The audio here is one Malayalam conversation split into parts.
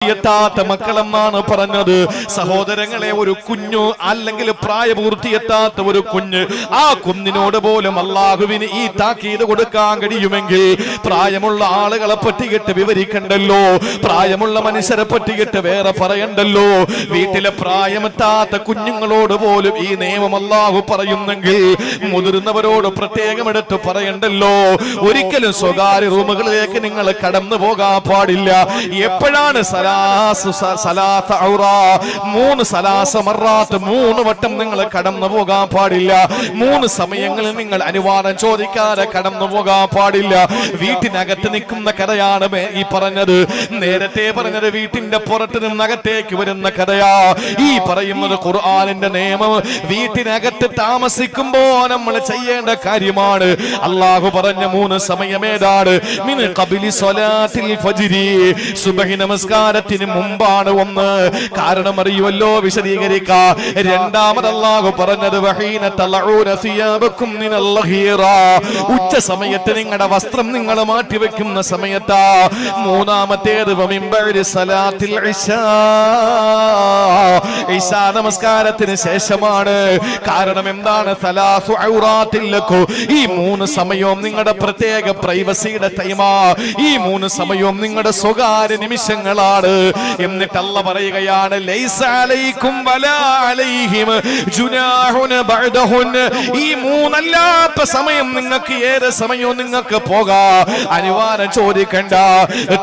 എത്താത്ത മക്കളെന്നാണ് പറഞ്ഞത്. സഹോദരങ്ങളെ, ഒരു കുഞ്ഞു അല്ലെങ്കിൽ പ്രായപൂർത്തിയെത്താത്ത ഒരു കുഞ്ഞ്, ആ കുഞ്ഞിനോട് പോലും അള്ളാഹുവിന് ഈ താക്കീത് കൊടുക്കാൻ കഴിയുമെങ്കിൽ പ്രായമുള്ള ആളുകളെ പറ്റിയിട്ട് വിവരിക്കണ്ടല്ലോ, പ്രായമുള്ള മനുഷ്യരെ പറ്റിയിട്ട് വേറെ പറയണ്ടല്ലോ. വീട്ടിലെ പ്രായമെത്താത്ത കുഞ്ഞുങ്ങളോട് പോലും ഈ നിയമം അള്ളാഹു പറയുന്നെങ്കിൽ മുതിർന്നവരോട് പ്രത്യേകം എടുത്ത് പറയണ്ടല്ലോ. ഒരിക്കലും സ്വകാര്യ റൂമുകളിലേക്ക് നിങ്ങൾ കടന്നു പോകാൻ പാടില്ല. എപ്പോഴാണ് മൂന്ന് വട്ടം നിങ്ങൾ കടന്നു പോകാൻ പാടില്ല. 3 സമയങ്ങളിൽ നിങ്ങൾ അനുവാദം ചോദിക്കാതെ കടന്നു പോകാൻ പാടില്ല. വീട്ടിനകത്ത് നിൽക്കുന്ന കഥയാണ് ഈ പറഞ്ഞത്. നേരത്തെ പറഞ്ഞത് വീട്ടിന്റെ പുറത്ത് നിന്നകത്തേക്ക് വരുന്ന കഥയാ. ഈ പറയുന്നത് ഖുർആനിന്റെ നിയമം വീട്ടിനകത്ത് താമസിക്കുമ്പോ നമ്മൾ ചെയ്യേണ്ട കാര്യമാണ്. അള്ളാഹു പറഞ്ഞ 3 സമയമേതാണ്? മിൻ ഖബ്ലി സ്വലാത്തിൽ ഫജ്രി, സുബ്ഹി നമസ്കാരത്തിന് മുമ്പാണ് ഒന്ന്. കാരണം അറിയുമല്ലോ, വിശദീകരിക്കാം. രണ്ടാമത് അല്ലാഹു പറഞ്ഞത് വഹീന തലഊന സിയാബകും മിനൽ ലഹീറ, ഉച്ച സമയത്ത് നിങ്ങളുടെ വസ്ത്രം നിങ്ങൾ മാറ്റി വെക്കുന്ന സമയത്താ. മൂന്നാമത്തേത് വമിൻ ബഅദി സലാത്തിൽ ഇശാ, ഇശാ നമസ്കാരത്തിന് ശേഷമാണ്. കാരണം എന്താണ്? സലാസു ഔറാത്തിൽ ലക്കു, ഈ 3 സമയവും നിങ്ങളുടെ പ്രത്യേക പ്രൈവസിയുടെ ടൈമാ. ഈ 3 സമയവും നിങ്ങളുടെ സ്വകാര്യ നിമിഷങ്ങളാണ്. എന്നിട്ട് അല്ലാഹു പറയുകയാണ്, ലൈസ അലൈക്കും വലാ അലൈഹിം ജുനാഹുൻ ബഅദഹുൻ, ഈ 3 അല്ലാത്ത സമയം നിങ്ങൾക്ക് ഏത് സമയവും നിങ്ങൾക്ക് പോകാം, അനുവാദം ചോദിക്കണ്ട.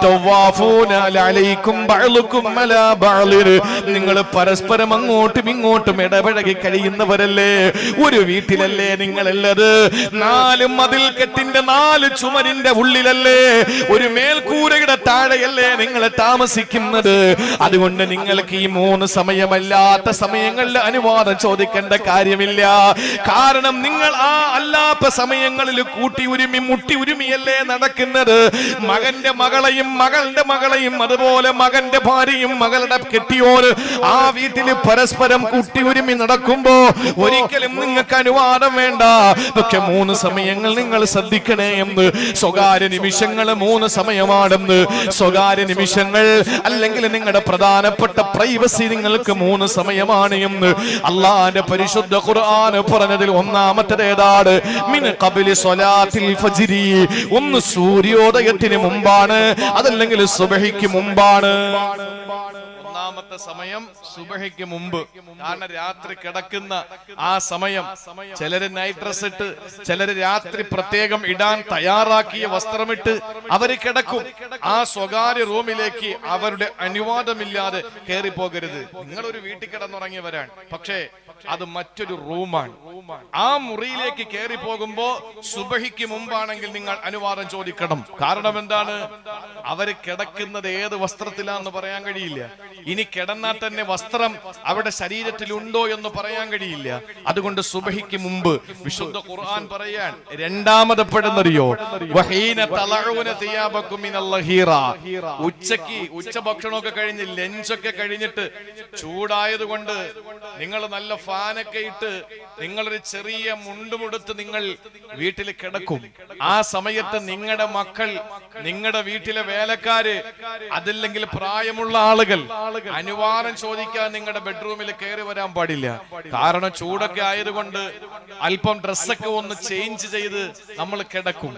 തവാഫൂന അലൈക്കും ബഅലുക്കും അലാ ബഅലിൻ, നിങ്ങൾ പരസ്പരം അങ്ങോട്ടും ഇങ്ങോട്ടും ഇടപഴകി കഴിയുന്നവരല്ലേ. ഒരു വീട്ടിലല്ലേ നിങ്ങളുള്ളത്? 4 മതിൽക്കെട്ടിന്റെ 4 ചുമരിന്റെ ഉള്ളിലല്ലേ, ഒരു മേൽക്കൂരയുടെ താഴെയല്ലേ നിങ്ങൾ താമസിക്കുന്നത്. അതുകൊണ്ട് നിങ്ങൾക്ക് ഈ 3 സമയമല്ലാത്ത സമയങ്ങളിൽ അനുവാദം ചോദിക്കേണ്ട കാര്യമില്ല. കാരണം നിങ്ങൾ ആ അല്ലാത്ത സമയങ്ങളിൽ കൂട്ടി ഉരുമി മുട്ടി ഉരുമിയല്ലേ നടക്കുന്നത്. മകന്റെ മകളെയും മകളുടെ മകളെയും അതുപോലെ മകന്റെ ഭാര്യയും മകളുടെ കെട്ടിയോര് ആ വീട്ടിൽ പരസ്പരം കൂട്ടി ഉരുമി നടക്കുമ്പോ ഒരിക്കലും നിങ്ങൾക്ക് അനുവാദം വേണ്ട. പക്ഷെ 3 സമയങ്ങൾ നിങ്ങൾ ശ്രദ്ധിക്കണേ എന്ന്. സ്വകാര്യ നിമിഷങ്ങൾ 3 സമയമാണെന്ന്. സ്വകാര്യ നിമിഷങ്ങൾ അല്ലെങ്കിൽ നിങ്ങളുടെ പ്രധാനപ്പെട്ട പ്രൈവസി നിങ്ങൾക്ക് 3 സമയമാണ് എന്ന് അള്ളാഹുവിന്റെ പരിശുദ്ധ ഖുർആൻ പറഞ്ഞതിൽ ഒന്നാമത്തേതാണ് മിൻ ഖബ്ലി സ്വലാത്തിൽ ഫജ്രി, ഒന്ന് സൂര്യോദയത്തിന് മുമ്പാണ്, അതല്ലെങ്കിൽ സുബ്ഹിക്ക് മുമ്പാണ്. ഒന്നാമത്തെ സമയം സുബ്ഹിക്ക് മുമ്പ്. കാരണം രാത്രി കിടക്കുന്ന ആ സമയം ചിലര് നൈറ്റ് ഡ്രസ് ഇട്ട്, ചിലര് രാത്രി പ്രത്യേകം ഇടാൻ തയ്യാറാക്കിയ വസ്ത്രമിട്ട് അവര് കിടക്കും. ആ സ്വകാര്യ റൂമിലേക്ക് അവരുടെ അനുവാദമില്ലാതെ കയറി പോകരുത്. നിങ്ങളൊരു വീട്ടിൽ കിടന്നുറങ്ങിയവരാണ്, പക്ഷേ അത് മറ്റൊരു റൂമാണ്. ആ മുറിയിലേക്ക് കയറി പോകുമ്പോ സുബ്ഹിക്ക് മുമ്പാണെങ്കിൽ നിങ്ങൾ അനുവാദം ചോദിക്കണം. കാരണം എന്താണ്? അവര് കിടക്കുന്നത് ഏത് വസ്ത്രത്തിലാന്ന് പറയാൻ കഴിയില്ല. ഇനി കിടന്നാൽ തന്നെ വസ്ത്രം അവിടെ ശരീരത്തിലുണ്ടോ എന്ന് പറയാൻ കഴിയില്ല. അതുകൊണ്ട് സുബ്ഹിക്ക് മുമ്പ് വിശുദ്ധ ഖുർആൻ പറയാൻ രണ്ടാമത് പെടുന്നറിയോ, വഹീന തലഊന സിയാബകും മിനൽ ലഹീറ, ഉച്ചഭക്ഷണമൊക്കെ കഴിഞ്ഞ് ലഞ്ചൊക്കെ കഴിഞ്ഞിട്ട് ചൂടായതുകൊണ്ട് നിങ്ങൾ നല്ല ഫാനൊക്കെ ഇട്ട് നിങ്ങളൊരു ചെറിയ മുണ്ടുമുടുത്ത് നിങ്ങൾ വീട്ടിൽ കിടക്കും. ആ സമയത്ത് നിങ്ങളുടെ മക്കൾ, നിങ്ങളുടെ വീട്ടിലെ വേലക്കാര്, അതല്ലെങ്കിൽ പ്രായമുള്ള ആളുകൾ അനുവാദം ചോദിക്കാൻ നിങ്ങളുടെ ബെഡ്റൂമിൽ കയറി വരാൻ പാടില്ല. കാരണം ചൂടൊക്കെ ആയതുകൊണ്ട് അല്പം ഡ്രസ്സൊക്കെ ഒന്ന് ചേഞ്ച് ചെയ്ത് നമ്മൾ കിടക്കും.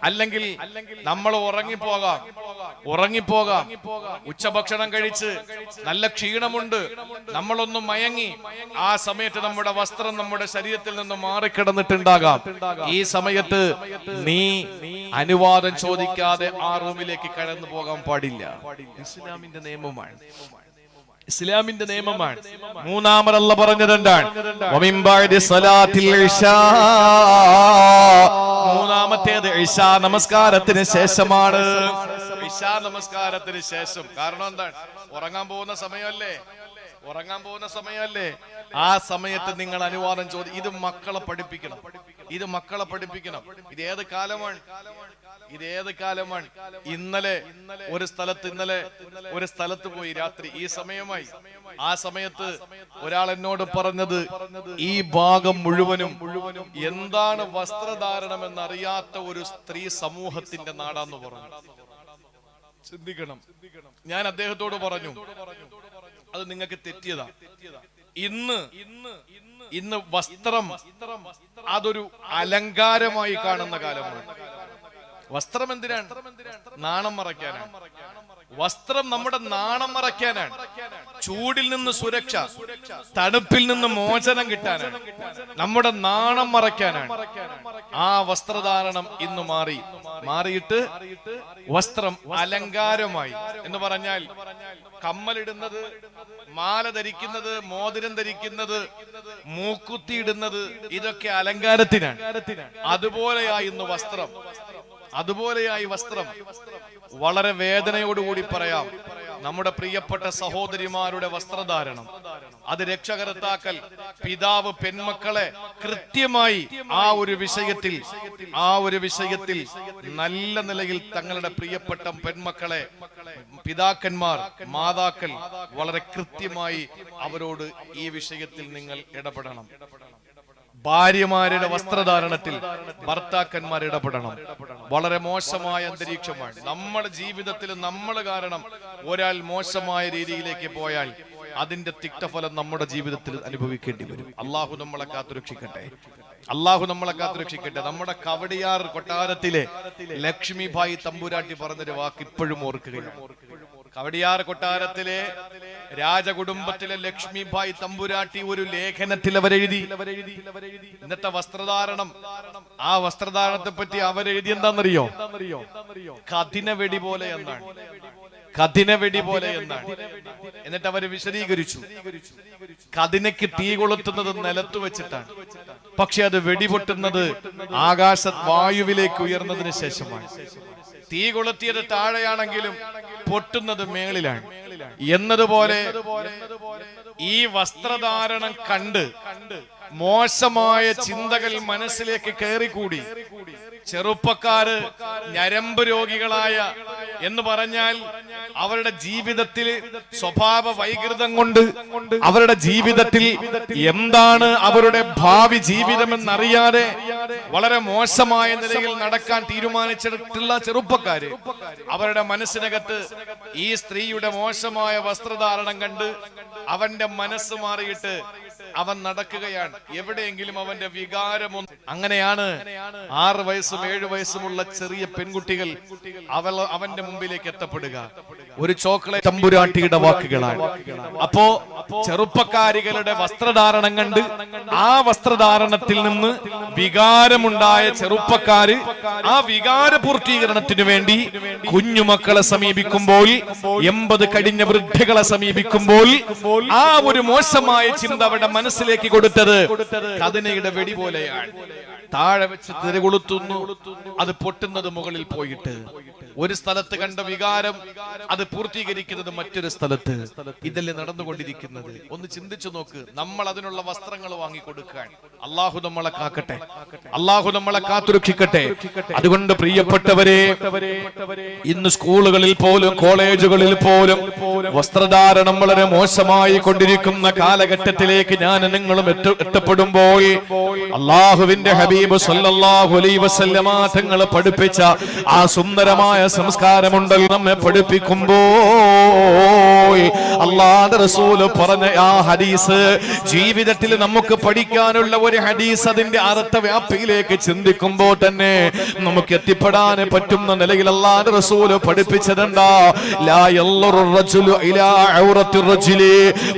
അല്ലെങ്കിൽ നമ്മൾ ഉറങ്ങിപ്പോകാം. ഉച്ചഭക്ഷണം കഴിച്ച് നല്ല ക്ഷീണമുണ്ട്, നമ്മളൊന്ന് മയങ്ങി. ആ സമയത്ത് നമ്മുടെ വസ്ത്രം നമ്മുടെ ശരീരത്തിൽ നിന്ന് മാറിക്കിടന്നിട്ടുണ്ടാകാം. ഈ സമയത്ത് നീ അനുവാദം ചോദിക്കാതെ ആ റൂമിലേക്ക് കടന്നു പോകാൻ പാടില്ല. ഇസ്ലാമിന്റെ നിയമമാണ്. ഇസ്ലാമിന്റെ നിയമമാണ്. മൂന്നാമത് അല്ലാഹു പറഞ്ഞത് എന്താണ്? വമിൻ ബഅദി സ്വലാത്തിൽ ഇശാ, മൂന്നാമത്തേത് ഇശാ നമസ്കാരത്തിന് ശേഷമാണ്. ഇശാ നമസ്കാരത്തിന് ശേഷം. കാരണം എന്താണ്? ഉറങ്ങാൻ പോകുന്ന സമയമല്ലേ. ആ സമയത്ത് നിങ്ങൾ അനുവാദം ചോദിക്കും. ഇത് മക്കളെ പഠിപ്പിക്കണം. ഇത് ഏത് കാലമാണ്? ഇന്നലെ ഒരു സ്ഥലത്ത് പോയി രാത്രി ഈ സമയമായി. ആ സമയത്ത് ഒരാൾ എന്നോട് പറഞ്ഞത്, ഈ ഭാഗം മുഴുവനും എന്താണ് വസ്ത്രധാരണം എന്നറിയാത്ത ഒരു സ്ത്രീ സമൂഹത്തിന്റെ നാടാന്ന് പറഞ്ഞു. ചിന്തിക്കണം. ഞാൻ അദ്ദേഹത്തോട് പറഞ്ഞു, അത് നിങ്ങൾക്ക് തെറ്റിയതാ. ഇന്ന് വസ്ത്രം അതൊരു അലങ്കാരമായി കാണുന്ന കാലമാണ്. വസ്ത്രം എന്തിനാണ്? നാണം മറയ്ക്കാനാണ്. വസ്ത്രം നമ്മുടെ നാണം മറയ്ക്കാനാണ്. ചൂടിൽ നിന്ന് സുരക്ഷ, തണുപ്പിൽ നിന്ന് മോചനം കിട്ടാനാണ്, നമ്മുടെ നാണം മറയ്ക്കാനാണ്. ആ വസ്ത്രധാരണം ഇന്ന് മാറിയിട്ട് വസ്ത്രം അലങ്കാരമായി എന്ന് പറഞ്ഞാൽ കമ്മലിടുന്നത്, മാല ധരിക്കുന്നത്, മോതിരം ധരിക്കുന്നത്, മൂക്കുത്തിയിടുന്നത്, ഇതൊക്കെ അലങ്കാരത്തിനാണ്. അതുപോലെയായി വസ്ത്രം. വളരെ വേദനയോടുകൂടി പറയാം, നമ്മുടെ പ്രിയപ്പെട്ട സഹോദരിമാരുടെ വസ്ത്രധാരണം, അത് രക്ഷകർത്താക്കൾ, പിതാവ് പെൺമക്കളെ കൃത്യമായി ആ ഒരു വിഷയത്തിൽ നല്ല നിലയിൽ തങ്ങളുടെ പ്രിയപ്പെട്ട പെൺമക്കളെ പിതാക്കന്മാർ, മാതാക്കൾ വളരെ കൃത്യമായി അവരോട് ഈ വിഷയത്തിൽ നിങ്ങൾ ഇടപെടണം. ഭാര്യമാരുടെ വസ്ത്രധാരണത്തിൽ ഭർത്താക്കന്മാർ ഇടപെടണം. വളരെ മോശമായ അന്തരീക്ഷമാണ് നമ്മുടെ ജീവിതത്തിൽ. നമ്മൾ കാരണം ഒരാൾ മോശമായ രീതിയിലേക്ക് പോയാൽ അതിന്റെ തിക്തഫലം നമ്മുടെ ജീവിതത്തിൽ അനുഭവിക്കേണ്ടി വരും. അള്ളാഹു നമ്മളെ കാത്തുരക്ഷിക്കട്ടെ. നമ്മുടെ കവടിയാർ കൊട്ടാരത്തിലെ ലക്ഷ്മിഭായി തമ്പുരാട്ടി പറഞ്ഞൊരു വാക്ക് ഇപ്പോഴും ഓർക്കുകയാണ്. കവടിയാർ കൊട്ടാരത്തിലെ രാജകുടുംബത്തിലെ ലക്ഷ്മിഭായി തമ്പുരാട്ടി ഒരു ലേഖനത്തിൽ അവരെഴുതി, ഇന്നത്തെ വസ്ത്രധാരണം, ആ വസ്ത്രധാരണത്തെ പറ്റി അവരെഴുതി എന്താണെന്നറിയോ? കഠിനവെടി പോലെ എന്നാണ്. എന്നിട്ട് അവര് വിശദീകരിച്ചു, കതിനയ്ക്ക് തീ കൊളുത്തുന്നത് നിലത്ത് വെച്ചിട്ടാണ്, പക്ഷെ അത് വെടിപൊട്ടുന്നത് ആകാശ വായുവിലേക്ക് ഉയർന്നതിന് ശേഷമാണ്. തീ കൊളുത്തിയത് താഴെയാണെങ്കിലും പൊട്ടുന്നത് മേളിലാണ് എന്നതുപോലെ ഈ വസ്ത്രധാരണം കണ്ട് മോശമായ ചിന്തകൾ മനസ്സിലേക്ക് കയറിക്കൂടി ചെറുപ്പക്കാര് ഞരമ്പ് രോഗികളായ എന്ന് പറഞ്ഞാൽ അവരുടെ ജീവിതത്തിൽ സ്വഭാവ വൈകൃതം കൊണ്ട് അവരുടെ ജീവിതത്തിൽ എന്താണ് അവരുടെ ഭാവി ജീവിതമെന്നറിയാതെ വളരെ മോശമായ നിലയിൽ നടക്കാൻ തീരുമാനിച്ചിട്ടുള്ള ചെറുപ്പക്കാര് അവരുടെ മനസ്സിനകത്ത് ഈ സ്ത്രീയുടെ മോശമായ വസ്ത്രധാരണം കണ്ട് അവന്റെ മനസ്സ് മാറിയിട്ട് അവൻ നടക്കുകയാണ്. എവിടെയെങ്കിലും അവന്റെ വികാരമൊന്നും. അങ്ങനെയാണ് 6 വയസ്സും 7 വയസ്സുമുള്ള ചെറിയ പെൺകുട്ടികൾ അവന്റെ മുമ്പിലേക്ക് എത്തപ്പെടുക. ഒരു ചോക്ലേറ്റ് തമ്പുരാട്ടിയുടെ വാക്കുകളാണ്. അപ്പോ ചെറുപ്പക്കാരികളുടെ വസ്ത്രധാരണം കണ്ട് ആ വസ്ത്രധാരണത്തിൽ നിന്ന് വികാരമുണ്ടായ ചെറുപ്പക്കാര് ആ വികാര പൂർത്തീകരണത്തിനു വേണ്ടി കുഞ്ഞുമക്കളെ സമീപിക്കുമ്പോൾ, 80 കഴിഞ്ഞ വൃദ്ധകളെ സമീപിക്കുമ്പോൾ ആ ഒരു മോശമായ ചിന്ത അവരുടെ മനസ്സിലേക്ക് കൊടുത്തത് കതിനയുടെ വെടി പോലെയാണ്. താഴെ വെച്ച് തിരകൊളുത്തുന്നു, അത് പൊട്ടുന്നത് മുകളിൽ പോയിട്ട്. ഒരു സ്ഥലത്ത് കണ്ട വികാരം അത് പൂർത്തീകരിക്കുന്നത് മറ്റൊരു സ്ഥലത്ത്. ഇതല്ലേ നടന്നുകൊണ്ടിരിക്കുന്നത്? ഒന്ന് ചിന്തിച്ചു നോക്ക്. നമ്മൾ അതിനുള്ള വസ്ത്രങ്ങൾ വാങ്ങിക്കൊടുക്കാൻ. അള്ളാഹു നമ്മളെ കാക്കട്ടെ, അള്ളാഹു നമ്മളെ കാത്തുരക്ഷിക്കട്ടെ. അതുകൊണ്ട് പ്രിയപ്പെട്ടവരെ, ഇന്ന് സ്കൂളുകളിൽ പോലും കോളേജുകളിൽ പോലും വസ്ത്രധാരണം വളരെ മോശമായി കൊണ്ടിരിക്കുന്ന കാലഘട്ടത്തിലേക്ക് ഞാൻ നിങ്ങളും എത്തപ്പെടുമ്പോൾ അള്ളാഹുവിന്റെ ഹബീബ് സല്ലല്ലാഹു അലൈഹി വസല്ലമ തങ്ങൾ പഠിപ്പിച്ച ആ സുന്ദരമായ സംസ്കാരമുണ്ടല്ലോ, നമ്മെ പഠിപ്പിക്കുമ്പോൾ അല്ലാഹുവിന്റെ റസൂൽ പറഞ്ഞ ആ ഹദീസ് ജീവിതത്തിൽ നമുക്ക് പഠിക്കാനുള്ള ഒരു ഹദീസ്. അതിന്റെ അർത്ഥവ്യാപ്തിയിലേക്ക് ചിന്തിക്കുമ്പോൾ തന്നെ നമുക്ക് എത്തിപ്പെടാൻ പറ്റുന്ന നിലയിൽ അല്ലാഹുവിന്റെ റസൂൽ പഠിപ്പിച്ചതെന്താ? ലാ യല്ലറു റജുലു ഇലാ ഔറത്തി റജുലി.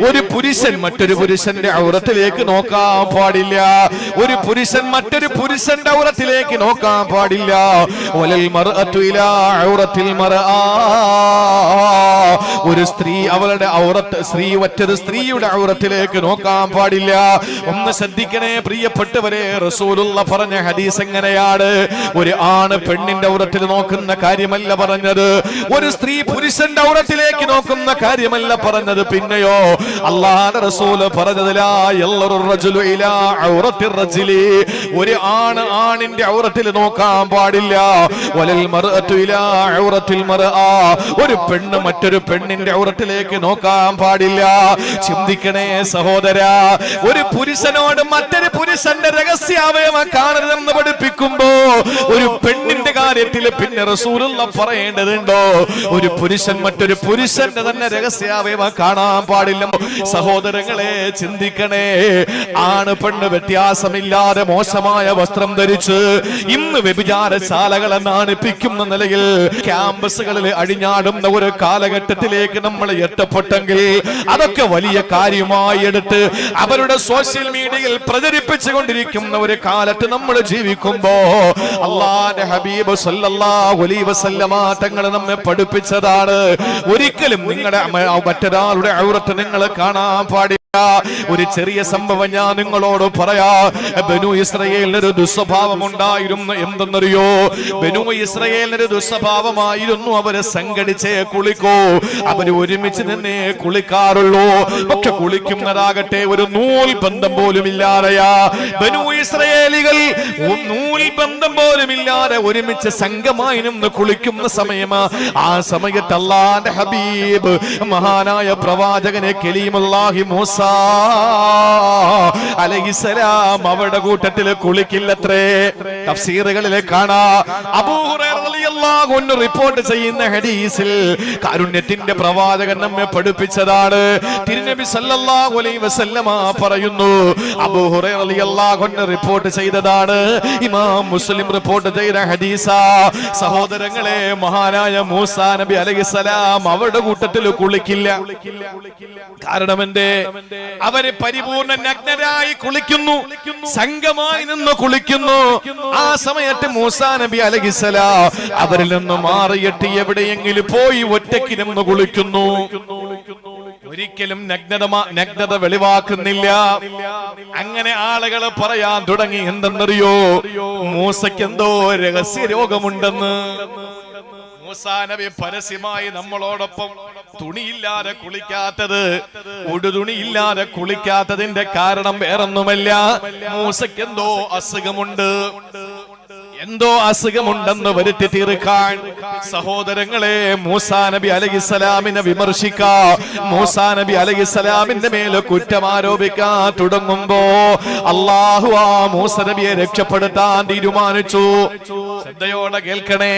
ഒരു പുരുഷൻ മറ്റൊരു പുരുഷന്റെ ഔറത്തിലേക്ക് നോക്കാൻ പാടില്ല. ഒരു പുരുഷൻ മറ്റൊരു പുരുഷന്റെ ഔറത്തിലേക്ക് നോക്കാൻ പാടില്ല. വലൽ മർഅതു ഇലാ ഔറത്തിൽ മർആ. ഒരു സ്ത്രീ അവളുടെ ഔറത്ത്, സ്ത്രീ മറ്റൊരു സ്ത്രീയുടെ ഔറത്തിലേക്ക് നോക്കാൻ പാടില്ല. ഒന്ന് ശ്രദ്ധിക്കണേ പ്രിയപ്പെട്ടവരെ, റസൂലുള്ള പറഞ്ഞ ഹദീസ് എങ്ങനെയാണ്? ഒരു ആണ് പെണ്ണിന്റെ ഔറത്തിൽ നോക്കുന്ന കാര്യമല്ല പറഞ്ഞത്, ഒരു സ്ത്രീ പുരുഷന്റെ ഔറത്തിലേക്ക് നോക്കുന്ന കാര്യമല്ല പറഞ്ഞത്. പിന്നെയോ അല്ലാഹുവിന്റെ റസൂൽ പറഞ്ഞത് ലാ യല്ലറു റജുലു ഇലാ ഔറത്തി റജുലി. ഒരു ആണ് ആണിന്റെ ഔറത്തിൽ നോക്കാൻ പാടില്ല. വലൽ മർഅതു ഇലാ ഔറത്തിൽ മർആ. ഒരു പെണ്ണ് മറ്റൊരു പെണ്ണിന്റെ ഔറത്തിലേക്ക് നോക്കാൻ തുറക്കാൻ പാടില്ല. ചിന്തിക്കണേ സഹോദര, ഒരു പുരുഷനോട് മറ്റൊരു പുരുഷന്റെ രഹസ്യാവയവം കാണരുതെന്ന് പഠിപ്പിക്കുമ്പോ ഒരു പെണ്ണിന്റെ കാര്യത്തിൽ പിന്നെ റസൂലുള്ള പറയേണ്ടതുണ്ടോ? ഒരു പുരുഷൻ മറ്റൊരു പുരുഷന്റെ തന്നെ രഹസ്യാവയവം കാണാൻ പാടില്ല. സഹോദരങ്ങളെ ചിന്തിക്കണേ. ആണ് പെണ്ണ് വ്യത്യാസമില്ലാതെ മോശമായ വസ്ത്രം ധരിച്ച് ഇന്ന് വ്യഭിചാരശാലകളെ നാണിപ്പിക്കുന്ന നിലയിൽ ക്യാമ്പസുകളിൽ അഴിഞ്ഞാടുന്ന ഒരു കാലഘട്ടത്തിലേക്ക് നമ്മൾ എത്തപ്പെട്ടെങ്കിൽ അതൊക്കെ വലിയ കാര്യമായി എടുത്ത് അവരുടെ സോഷ്യൽ മീഡിയയിൽ പ്രചരിപ്പിച്ചുകൊണ്ടിരിക്കുന്ന ഒരു കാലത്ത് നമ്മൾ ജീവിക്കുമ്പോ അല്ലാഹുവിന്റെ ഹബീബ് സല്ലല്ലാഹു അലൈഹി വസല്ലമ തങ്ങൾ നമ്മെ പഠിപ്പിച്ചതാണ്, ഒരിക്കലും നിങ്ങളുടെ മറ്റൊരാളുടെ ഔറത്ത് നിങ്ങൾ കാണാൻ പാടില്ല. ഒരു ചെറിയ സംഭവം ഞാൻ നിങ്ങളോട് പറയാ. ബനു ഇസ്രായേലിനൊരു ദുസ്വഭാവം ഉണ്ടായിരുന്നു. എന്തെന്നറിയോ? ബനു ഇസ്രായേലിനൊരു ദുസ്വഭാവമായിരുന്നു, അവരെ സംഘടിച്ചേ കുളിക്കൂ, അവര് ഒരുമിച്ച് നിന്നേ കുളിക്കാറുള്ളൂ. പക്ഷെ കുളിക്കുന്നതാകട്ടെ ഒരു നൂൽ ബന്ധം പോലും ഇല്ലാതെയാ. ബനു ഇസ്രായേലികൾ നൂൽ ബന്ധം പോലും ഇല്ലാതെ ഒരുമിച്ച് സംഘമായി നിന്ന് കുളിക്കുന്ന സമയമാ. ആ സമയത്ത് അല്ലാഹുവിന്റെ ഹബീബ് മഹാനായ പ്രവാചകനെ കലീമുല്ലാഹി മൂസ അലൈഹിസ്സലാം അവരുടെ കൂട്ടത്തിൽ കുളിക്കില്ലത്രേ. തഫ്സീറുകളിൽ കാണാ. അബൂ ഹുറൈറ റളിയല്ലാഹു അൻഹു റിപ്പോർട്ട് ചെയ്യുന്ന ഹദീസിൽ കാരുണ്യത്തിന്റെ പ്രവാചകൻ നമ്മെ പഠിപ്പിച്ചതാണ്. തിരുനബി സല്ലല്ലാഹു അലൈഹി വസല്ലമ പറയുന്നു, അബൂ ഹുറൈറ റളിയല്ലാഹു അൻഹു റിപ്പോർട്ട് ചെയ്തതാണ്, ഇമാം മുസ്ലിം റിപ്പോർട്ട് ചെയ്ത ഹദീസാ. സഹോദരങ്ങളെ, മഹാനായ മൂസാ നബി അലൈഹിസ്സലാം അവരുടെ കൂട്ടത്തിൽ കുളിക്കില്ല. കാരണം എന്തേ? അവര് പരിപൂർണ്ണ നഗ്നരായി കുളിക്കുന്നു, സംഘമായി നിന്ന് കുളിക്കുന്നു. ആ സമയത്ത് മൂസാ നബി അലൈഹിസ്സലാം അവരിൽ നിന്ന് മാറിയിട്ട് എവിടെയെങ്കിലും പോയി ഒറ്റയ്ക്ക് നിന്ന് കുളിക്കുന്നു. ഒരിക്കലും നഗ്നത വെളിവാക്കുന്നില്ല. അങ്ങനെ ആളുകൾ പറയാൻ തുടങ്ങി, എന്തെന്നറിയോ? മൂസയ്ക്ക് എന്തോ രഹസ്യ രോഗമുണ്ടെന്ന്. മൂസാ നബി പരസ്യമായി നമ്മളോടൊപ്പം തുണിയില്ലാതെ കുളിക്കാത്തത്, ഉടുതുണിയില്ലാതെ കുളിക്കാത്തതിന്റെ കാരണം വേറൊന്നുമല്ല, മൂസയ്ക്ക് എന്തോ അസുഖമുണ്ട്. എന്തോ അസുഖമുണ്ടെന്ന് വരുത്തി തീർക്കാൻ സഹോദരങ്ങളെ മൂസാ നബി അലൈഹിസ്സലാമിനെ വിമർശിക്കാ, മൂസാ നബി അലൈഹിസ്സലാമിന്റെ മേലെ കുറ്റം ആരോപിക്കാൻ തുടങ്ങുമ്പോ അല്ലാഹു ആ മൂസാ നബിയെ രക്ഷപ്പെടുത്താൻ തീരുമാനിച്ചു. ശ്രദ്ധയോടെ കേൾക്കണേ.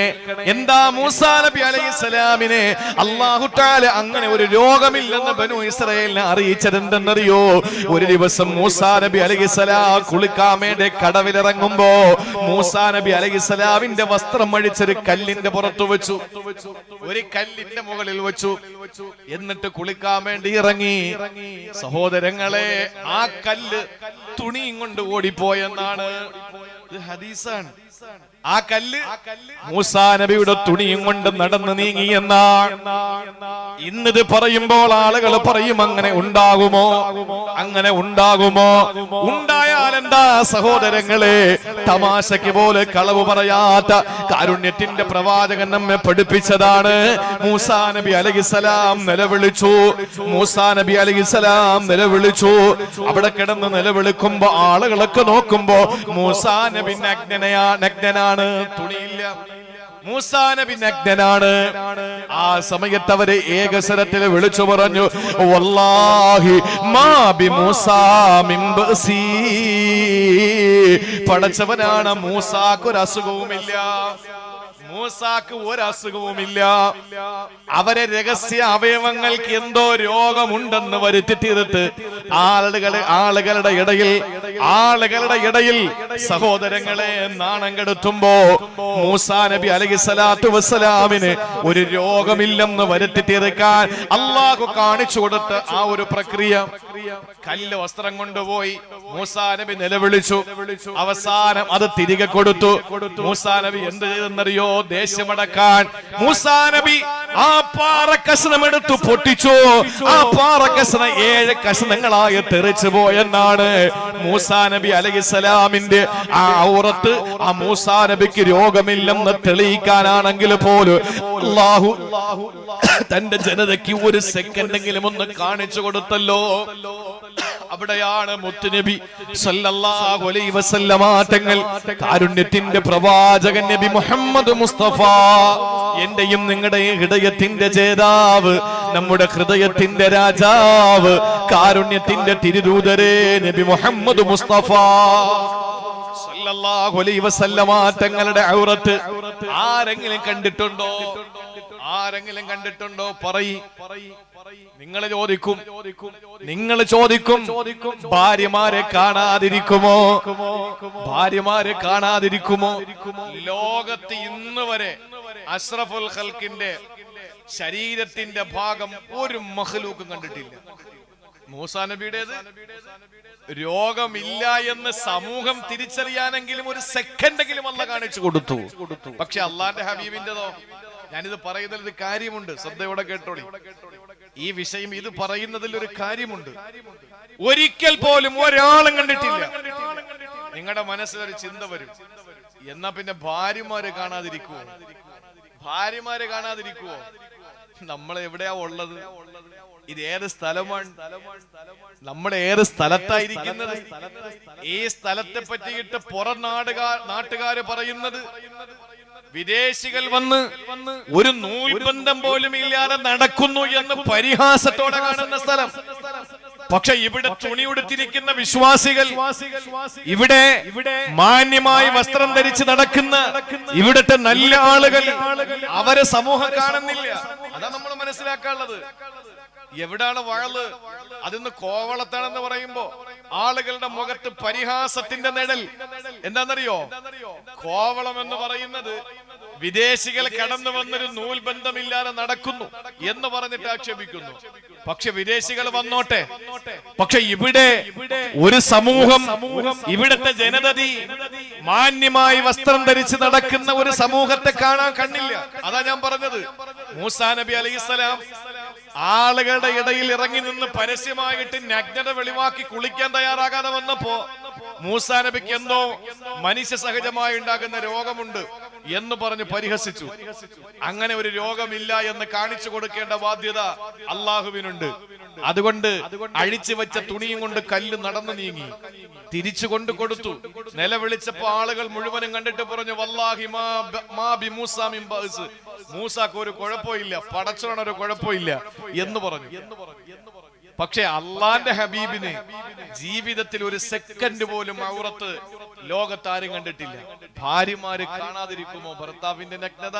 എന്താ മൂസാ നബി അലൈഹിസ്സലാമിനെ അല്ലാഹു തആല അങ്ങനെ ഒരു രോഗമില്ലെന്ന് ബനു ഇസ്രായേലിനെ അറിയിച്ചത് എന്തെന്നറിയോ? ഒരു ദിവസം മൂസാ നബി അലൈഹിസ്സലാം കുളിക്കാൻ വേണ്ടി കടവിലിറങ്ങുമ്പോ മൂസാ നബി അലൈഹിസ്സലാമിന്റെ വസ്ത്രം അഴിച്ചൊരു കല്ലിന്റെ പുറത്തു വെച്ചു, ഒരു കല്ലിന്റെ മുകളിൽ വെച്ചു. എന്നിട്ട് കുളിക്കാൻ വേണ്ടി ഇറങ്ങി. സഹോദരങ്ങളെ, ആ കല്ല് തുണിയും കൊണ്ട് ഓടിപ്പോയെന്നാണ്. ഇത് ഹദീസാണ്. ആ കല്ല് മൂസാ നബിയുടെ തുണിയും കൊണ്ട് നടന്നു നീങ്ങിയെന്നാണ്. ഇന്നിത് പറയുമ്പോൾ ആളുകൾ പറയും, അങ്ങനെ ഉണ്ടാകുമോ? അങ്ങനെ ഉണ്ടാകുമോ? ഉണ്ടായാൽ എന്താ സഹോദരങ്ങളെ? തമാശയ്ക്ക് പോലെ കളവ് പറയാത്ത കാരുണ്യത്തിന്റെ പ്രവാചകൻ നമ്മെ പഠിപ്പിച്ചതാണ്. മൂസാ നബി അലൈഹിസ്സലാം നിലവിളിച്ചു. മൂസാ നബി അലൈഹിസ്സലാം നിലവിളിച്ചു. അവിടെ കിടന്ന് നിലവിളിക്കുമ്പോ ആളുകളൊക്കെ നോക്കുമ്പോ മൂസാ നബി നഗ്നനാണ്, തുണിയില്ല. മൂസാ നബി നഗ്നനാണ്. ആ സമയത്ത് അവര് ഏകസ്വരത്തിൽ വിളിച്ചു പറഞ്ഞു, വല്ലാഹി മാ ബി മൂസാ മിൻ ബഅസി. പടച്ചവനാണ്, മൂസാക്ക് ഒരു അസുഖവുമില്ല, മൂസാക്ക് ഒരു അസുഖവുമില്ല. അവരെ രഹസ്യ അവയവങ്ങൾക്ക് എന്തോ രോഗമുണ്ടെന്ന് വരുത്തി തീർത്ത് ആളുകളുടെ ഇടയിൽ സഹോദരങ്ങളെ നാണം കെടുത്തുമ്പോ മൂസാ നബി അലൈഹിസ്സലാത്തു വസ്സലാമിന് ഒരു രോഗമില്ലെന്ന് വരുത്തി തീർക്കാൻ അല്ലാഹു കാണിച്ചു കൊടുത്ത ആ ഒരു പ്രക്രിയ, കല്ല് വസ്ത്രം കൊണ്ടുപോയി മൂസാ നബി നിലവിളിച്ചു. അവസാനം അത് തിരികെ കൊടുത്തു. മൂസാ നബി എന്ത് ചെയ്തെന്നറിയോ? ദേശമടക്കാൻ മൂസാ നബി ആ പാറക്കഷണം എടുത്തു പൊട്ടിച്ചു. ആ പാറക്കഷണം 7 കഷണങ്ങളായി തെറിച്ചു പോയെന്നാണ്. മൂസാ നബി അലൈഹിസ്സലാമിന്റെ ആ ഔറത്ത്, ആ മൂസാ നബിക്ക് രോഗമില്ലെന്ന് തെളിയിക്കാനാണെങ്കിൽ പോലും അല്ലാഹു തന്റെ ജനതയ്ക്ക് ഒരു സെക്കൻഡെങ്കിലും ഒന്ന് കാണിച്ചു കൊടുത്തല്ലോ. അവിടെയാണ് മുത്തുനബി സല്ലല്ലാഹു അലൈഹി വസല്ലമ തങ്ങൾ, കാരുണ്യത്തിന്റെ പ്രവാചകൻ നബി മുഹമ്മദ് മുസ്തഫ, എന്റെയും നിങ്ങളുടെയും ഹൃദയത്തിന്റെ ജേതാവ് നമ്മുടെ ഹൃദയത്തിന്റെ രാജാവ് കാരുണ്യത്തിന്റെ തിരുദൂതരേ നബി മുഹമ്മദ് മുസ്തഫ സല്ലല്ലാഹു അലൈഹി വസല്ലമ തങ്ങളുടെ ഔറത്ത് ആരെങ്കിലും കണ്ടിട്ടുണ്ടോ? ആരെങ്കിലും കണ്ടിട്ടുണ്ടോ? നിങ്ങൾ ചോദിക്കും ഭാര്യമാരെ കാണാതിരിക്കുമോ? ഭാര്യമാരെ കാണാതിരിക്കുമോ? ലോകത്ത് ഇന്ന് വരെ അഷ്റഫുൽ ഖൽക്കിന്റെ ശരീരത്തിന്റെ ഭാഗം ഒരു മഖ്ലൂക്കും കണ്ടിട്ടില്ല. മൂസാ നബിയുടേത് രോഗമില്ല എന്ന് സമൂഹം തിരിച്ചറിയാനെങ്കിലും ഒരു സെക്കൻഡെങ്കിലും അല്ലാഹ് കാണിച്ചു കൊടുത്തു. പക്ഷെ അള്ളാന്റെ ഹബീബിന്റെതോ? ഞാനിത് പറയുന്നതിൽ ഒരു കാര്യമുണ്ട്, ശ്രദ്ധയോടെ കേട്ടോളി. ഈ വിഷയം ഇത് പറയുന്നതിൽ ഒരു കാര്യമുണ്ട്. ഒരിക്കൽ പോലും ഒരാളും കണ്ടിട്ടില്ല. നിങ്ങളുടെ മനസ്സിലൊരു ചിന്ത വരും, എന്നാ പിന്നെ ഭാര്യമാരെ കാണാതിരിക്കുവോ? ഭാര്യമാരെ കാണാതിരിക്കുവോ? നമ്മൾ എവിടെയാ ഉള്ളത്? ഇത് ഏത് സ്ഥലമാണ്? നമ്മൾ ഏത് സ്ഥലത്തായിരിക്കുന്നത്? ഈ സ്ഥലത്തെ പറ്റിയിട്ട് പുറം നാട്ടുകാര് പറയുന്നത് വിദേശികൾ വന്ന് ഒരു നൂൽബന്ധം പോലും ഇല്ലാതെ നടക്കുന്നു എന്ന് പരിഹാസത്തോടെ കാണുന്ന സ്ഥലം. പക്ഷെ ഇവിടെ തുണിയുടുത്തിരിക്കുന്ന വിശ്വാസികൾ, ഇവിടെ മാന്യമായി വസ്ത്രം ധരിച്ച് നടക്കുന്ന ഇവിടുത്തെ നല്ല ആളുകൾ, അവരെ സമൂഹം കാണുന്നില്ല. അതാ നമ്മൾ മനസ്സിലാക്കാനുള്ളത്. എവിടാണ് വാള്? അതിന്ന് കോവളത്താണെന്ന് പറയുമ്പോ ആളുകളുടെ മുഖത്ത് പരിഹാസത്തിന്റെ നിഴൽ. എന്താണെന്നറിയോ? കോവളം എന്ന് പറയുന്നത് വിദേശികൾ കടന്നു വന്നൊരു നൂൽബന്ധമില്ലാതെ നടക്കുന്നു എന്ന് പറഞ്ഞിട്ട് ആക്ഷേപിക്കുന്നു. പക്ഷെ വിദേശികൾ വന്നോട്ടെ, പക്ഷെ ഇവിടെ ഒരു സമൂഹം, ഇവിടുത്തെ ജനതതി മാന്യമായി വസ്ത്രം ധരിച്ച് നടക്കുന്ന ഒരു സമൂഹത്തെ കാണാൻ കണ്ണില്ല. അതാ ഞാൻ പറഞ്ഞത്. മൂസാ നബി അലൈഹിസ്സലാം ആളുകളുടെ ഇടയിൽ ഇറങ്ങി നിന്ന് പരസ്യമായിട്ട് നഗ്നത വെളിവാക്കി കുളിക്കാൻ തയ്യാറാകാതെ വന്നപ്പോ മൂസാ നബിക്ക് എന്തോ മനുഷ്യ സഹജമായി ഉണ്ടാകുന്ന രോഗമുണ്ട് എന്ന് പറഞ്ഞ് പരിഹസിച്ചു. അങ്ങനെ ഒരു രോഗമില്ല എന്ന് കാണിച്ചു കൊടുക്കേണ്ട ബാധ്യത അള്ളാഹുവിനുണ്ട്. അതുകൊണ്ട് അഴിച്ചു വെച്ച തുണിയും കൊണ്ട് കല്ല് നടന്നു നീങ്ങി തിരിച്ചു കൊണ്ട് കൊടുത്തു. നിലവിളിച്ചപ്പോ ആളുകൾ മുഴുവനും കണ്ടിട്ട് പറഞ്ഞു, വല്ലാഹി മാ ബി മൂസാ മിൻ ബഅസ്, മൂസാക്ക് ഒരു കുഴപ്പമില്ല, പടച്ചോന് ഒരു കുഴപ്പമില്ല എന്ന് പറഞ്ഞു. പക്ഷെ അള്ളാന്റെ ഹബീബിന് ജീവിതത്തിൽ ഒരു സെക്കൻഡ് പോലും ഔറത്ത് ലോകത്താരും കണ്ടിട്ടില്ല. ഭാര്യമാര് കാണാതിരിക്കുമോ ഭർത്താവിന്റെ നഗ്നത?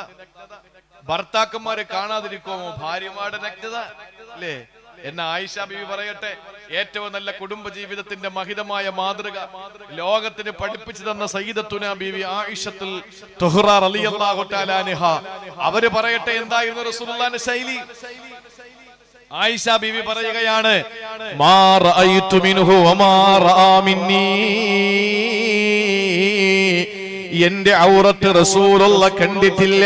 ഭർത്താക്കന്മാരെ കാണാതിരിക്കുമോ ഭാര്യമാരുടെ നഗ്നത? അല്ലേ? എന്ന ആയിഷ ബീവി പറയട്ടെ, ഏറ്റവും നല്ല കുടുംബ ജീവിതത്തിന്റെ മഹിതമായ മാതൃക ലോകത്തിന് പഠിപ്പിച്ചു തന്ന സയ്യിദത്തുന ബീവി ആയിഷത്തുൽ തുഹ്റ റളിയല്ലാഹു തആല അൻഹ, അവര് പറയട്ടെ എന്തായിരുന്നു റസൂലുള്ളാഹിന്റെ ശൈലി? ആയിഷ ബീവി പറയുകയാണ്, മാ റഅയ്തു മിൻഹു വമാ റആ മിന്നി, എന്റെ ഔറത്ത് റസൂലുള്ള കണ്ടിട്ടില്ല,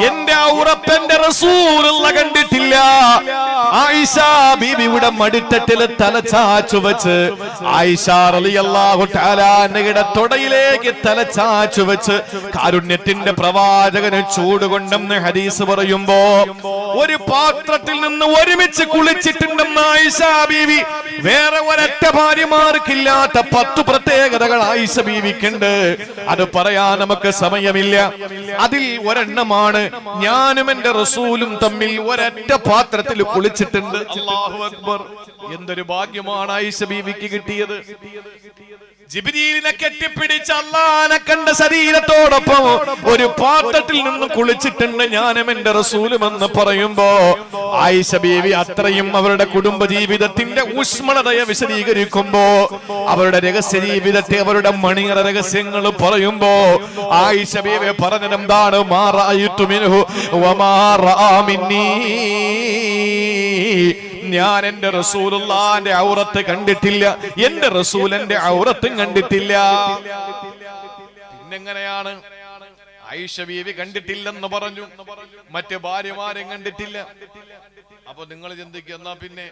എന്റെ ഔറത്ത് എന്റെ റസൂലുള്ള കണ്ടിട്ടില്ല. ആയിഷ ബീവിയുടെ മടിത്തട്ടിൽ തല ചാച്ചു വെച്ച്, ആയിഷ റളിയല്ലാഹു തആല അൻഹയുടെ തൊടയിലേക്ക് തല ചാച്ചു വെച്ച് കാരുണ്യത്തിന്റെ പ്രവാചകന് ചൂടുകൊണ്ടെന്ന് ഹദീസ് പറയുമ്പോ ഒരു പാത്രത്തിൽ നിന്ന് ഒരുമിച്ച് കുളിച്ചിട്ടുണ്ടെന്ന് ആയിഷ ബീവി വേറെ ഒരൊറ്റ ഭാര്യമാർക്കില്ലാത്ത 10 പ്രത്യേകതകൾ ആയിഷ ബീവിക്കുണ്ട്. അത് പറയാൻ നമുക്ക് സമയമില്ല. അതിൽ ഒരെണ്ണമാണ് ഞാനും എന്റെ റസൂലും തമ്മിൽ ഒരൊറ്റ പാത്രത്തിൽ കുളിച്ചിട്ടുണ്ട്. അല്ലാഹു അക്ബർ! എന്തൊരു ഭാഗ്യമാണ് ആയിഷ ബീവിക്ക് കിട്ടിയത്. ജിബ്രീലിനെ കെട്ടിപ്പിടിച്ച് അല്ലാഹനെ കണ്ട ശരീരത്തോടൊപ്പം ഒരു പാത്രത്തിൽ നിന്ന് കുളിച്ചിട്ടുണ്ട് ഞാനും എന്റെ റസൂലും എന്ന് പറയുമ്പോ ആയിഷ ബീവി അത്രയും അവരുടെ കുടുംബ ജീവിതത്തിന്റെ ഊഷ്മളതയെ വിശദീകരിക്കുമ്പോ, അവരുടെ രഹസ്യ ജീവിതത്തെ, അവരുടെ മണിയറ രഹസ്യങ്ങൾ പറയുമ്പോ ആയിഷ ബീവി പറഞ്ഞത് എന്താണ്? മാ റഅയ്തു മിൻഹു വമാ റആ മിന്നി, ഞാൻ എന്റെ റസൂലുള്ളാഹിന്റെ ഔറത്ത് കണ്ടിട്ടില്ല, എന്റെ റസൂൽ എന്റെ ഔറത്തും കണ്ടിട്ടില്ല. പിന്നെങ്ങനെയാണ്? ആയിഷ ബീവി കണ്ടിട്ടില്ലെന്ന് പറഞ്ഞു, മറ്റ് ഭാര്യമാരും കണ്ടിട്ടില്ല. അപ്പൊ നിങ്ങൾ ചിന്തിക്കുക, എന്നാ പിന്നെ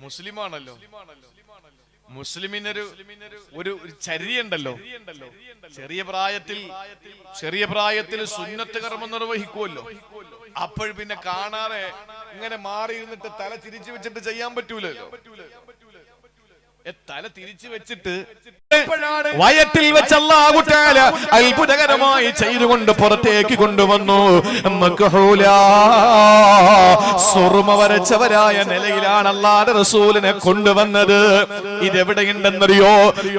മുസ്ലിമാണല്ലോ, മുസ്ലിമിനൊരു ഒരു ചര്യണ്ടല്ലോ. ചെറിയ പ്രായത്തിൽ സുന്നത്ത് കർമ്മം നിർവഹിക്കുമല്ലോ. അപ്പോൾ പിന്നെ കാണാതെ ഇങ്ങനെ മാറി ഇരുന്നിട്ട് തല തിരിച്ചു വെച്ചിട്ട് ചെയ്യാൻ പറ്റൂലല്ലോ. തല തിരിച്ചു വെച്ചിട്ട് വയറ്റിൽ വെച്ച് അല്ലാഹു തആല അത്ഭുതകരമായി ചെയ്തുകൊണ്ട് പുറത്തേക്ക് കൊണ്ടുവന്നു. സുറുമ വരച്ചവരായ നിലയിലാണ് അല്ലാഹുവിന്റെ റസൂലിനെ കൊണ്ടുവന്നത്. ഇതെവിടെയുണ്ടെന്നറിയോ?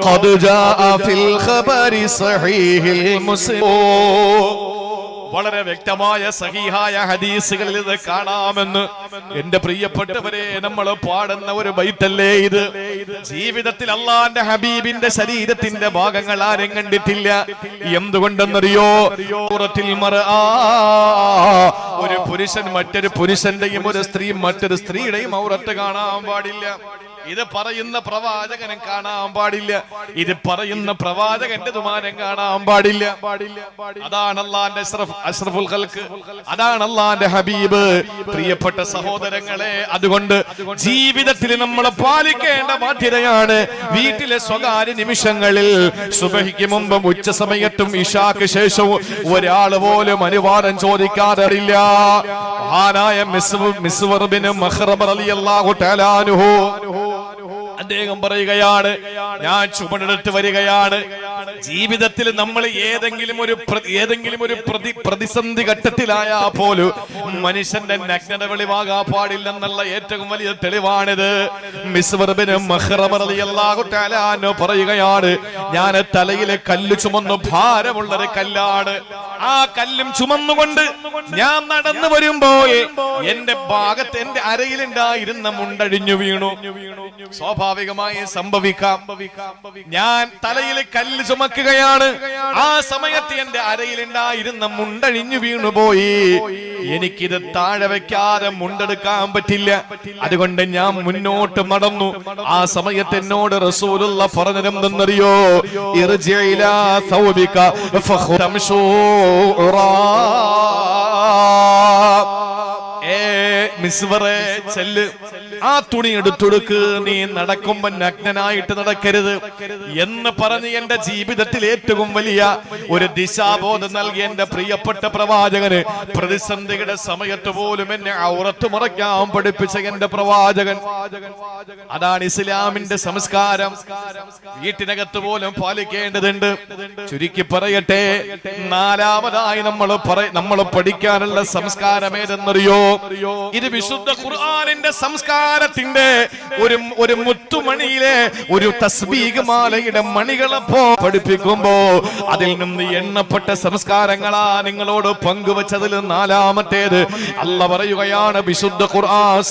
ഖദ് ജാഅ ഫിൽ ഖബരി സഹീഹിൽ മുസ്ലിം. വളരെ വ്യക്തമായ സഹീഹായ ഹദീസുകളിൽ ഇത് കാണാമെന്ന്. എന്റെ പ്രിയപ്പെട്ടവരെ, നമ്മൾ പാടുന്ന ഒരു ബൈത്തല്ലേ ഇത്? ജീവിതത്തിൽ അല്ലാഹുവിന്റെ ഹബീബിന്റെ ശരീരത്തിന്റെ ഭാഗങ്ങൾ ആരും കണ്ടിട്ടില്ല. എന്തുകൊണ്ടെന്നറിയോ? ഒരു പുരുഷൻ മറ്റൊരു പുരുഷന്റെയും ഒരു സ്ത്രീ മറ്റൊരു സ്ത്രീയുടെയും ഔറത്ത് കാണാൻ പാടില്ല. ഇത് പറയുന്ന പ്രവാചകനും കാണാൻ പാടില്ല. ഇത് പറയുന്ന പ്രവാചകന്റെ ദുമാനം കാണാൻ പാടില്ല. അതാണ് അല്ലാഹുവിന്റെ അഷ്റഫുൽ ഖൽഖ്, അതാണ് അല്ലാഹുവിന്റെ ഹബീബ്. പ്രിയപ്പെട്ട സഹോദരങ്ങളെ, അതുകൊണ്ട് ജീവിതത്തിൽ നമ്മൾ പാലിക്കേണ്ട ബാധ്യതയാണ് വീട്ടിലെ സ്വകാര്യ നിമിഷങ്ങളിൽ സുബഹിക്ക് മുമ്പും ഉച്ച സമയത്തും ഇശാക്ക് ശേഷവും ഒരാൾ പോലും അനുവാദം ചോദിക്കാറില്ല. മഹാനായ മിസ്വർ ബിൻ മഖ്റമ റളിയല്ലാഹു തആല അൻഹു അദ്ദേഹം പറയുകയാണ്, ഞാൻ ചുമടെടുത്ത് വരികയാണ്. ജീവിതത്തിൽ നമ്മൾ ഏതെങ്കിലും ഒരു പ്രതിസന്ധി ഘട്ടത്തിലായാൽ പോലും മനുഷ്യന്റെ നഗ്നത വെളിവാകാൻ പാടില്ലെന്നുള്ള ഏറ്റവും വലിയ തെളിവാണിത്. മിസ്വർ ബിൻ മഖ്റമ റളിയല്ലാഹു തആല അൻഹു പറയുകയാണ്, ഞാൻ തലയിലെ കല്ല് ചുമന്നു, ഭാരമുള്ളൊരു കല്ലാണ്. ആ കല്ലും ചുമന്നുകൊണ്ട് ഞാൻ നടന്നു വരുമ്പോൾ എന്റെ ഭാഗത്ത് എന്റെ അരയിലുണ്ടായിരുന്ന മുണ്ടഴിഞ്ഞു വീണു. സ്വാഭാവികമായി സംഭവിക്കാം. ഞാൻ തലയിൽ കല്ല് ചുമക്കുകയാണ്, ആ സമയത്ത് എന്റെ അരയിലുണ്ടായിരുന്ന മുണ്ടഴിഞ്ഞു വീണുപോയി. എനിക്കിത് താഴെ വെക്കാതെ മുണ്ടെടുക്കാൻ പറ്റില്ല. അതുകൊണ്ട് ഞാൻ മുന്നോട്ട് നടന്നു. ആ സമയത്ത് എന്നോട് റസൂലുള്ള പറഞ്ഞതെന്തെന്നറിയോ? ഇർജി ഇലാ സൗബിക ഫഖ്തംശൂ. മിസ്വറെ ചെല്ല്, ആ തുണി എടുത്തൊടുക്ക്, നീ നടക്കുമ്പോ നഗ്നനായിട്ട് നടക്കരുത് എന്ന് പറഞ്ഞ് എന്റെ ജീവിതത്തിൽ ഏറ്റവും വലിയ ഒരു ദിശാബോധം നൽകി എന്റെ പ്രിയപ്പെട്ട പ്രവാചകന്. പ്രതിസന്ധിയുടെ സമയത്ത് പോലും എന്നെ ഔറത്ത് മറയ്ക്കാൻ പഠിപ്പിച്ച എന്റെ പ്രവാചകൻ. അതാണ് ഇസ്ലാമിന്റെ സംസ്കാരം. വീട്ടിനകത്ത് പോലും പാലിക്കേണ്ടതുണ്ട്. ചുരുക്കി പറയട്ടെ, നാലാമതായി നമ്മൾ പഠിക്കാനുള്ള സംസ്കാരം ഏതെന്നറിയോ? ഇത് വിശുദ്ധ ഖുർആനിന്റെ സംസ്കാരത്തിന്റെ ഒരു മുത്തുമണിയിലെ ഒരു തസ്ബീഹ് മാലയുടെ മണികളെ പഠിപ്പിക്കുമ്പോ അതിൽ നിന്ന് എണ്ണപ്പെട്ട സംസ്കാരങ്ങളാ നിങ്ങളോട് പങ്കുവച്ചതിൽ നാലാമത്തേത്. അല്ലാഹ് പറയുകയാണ് വിശുദ്ധ ഖുർആൻ,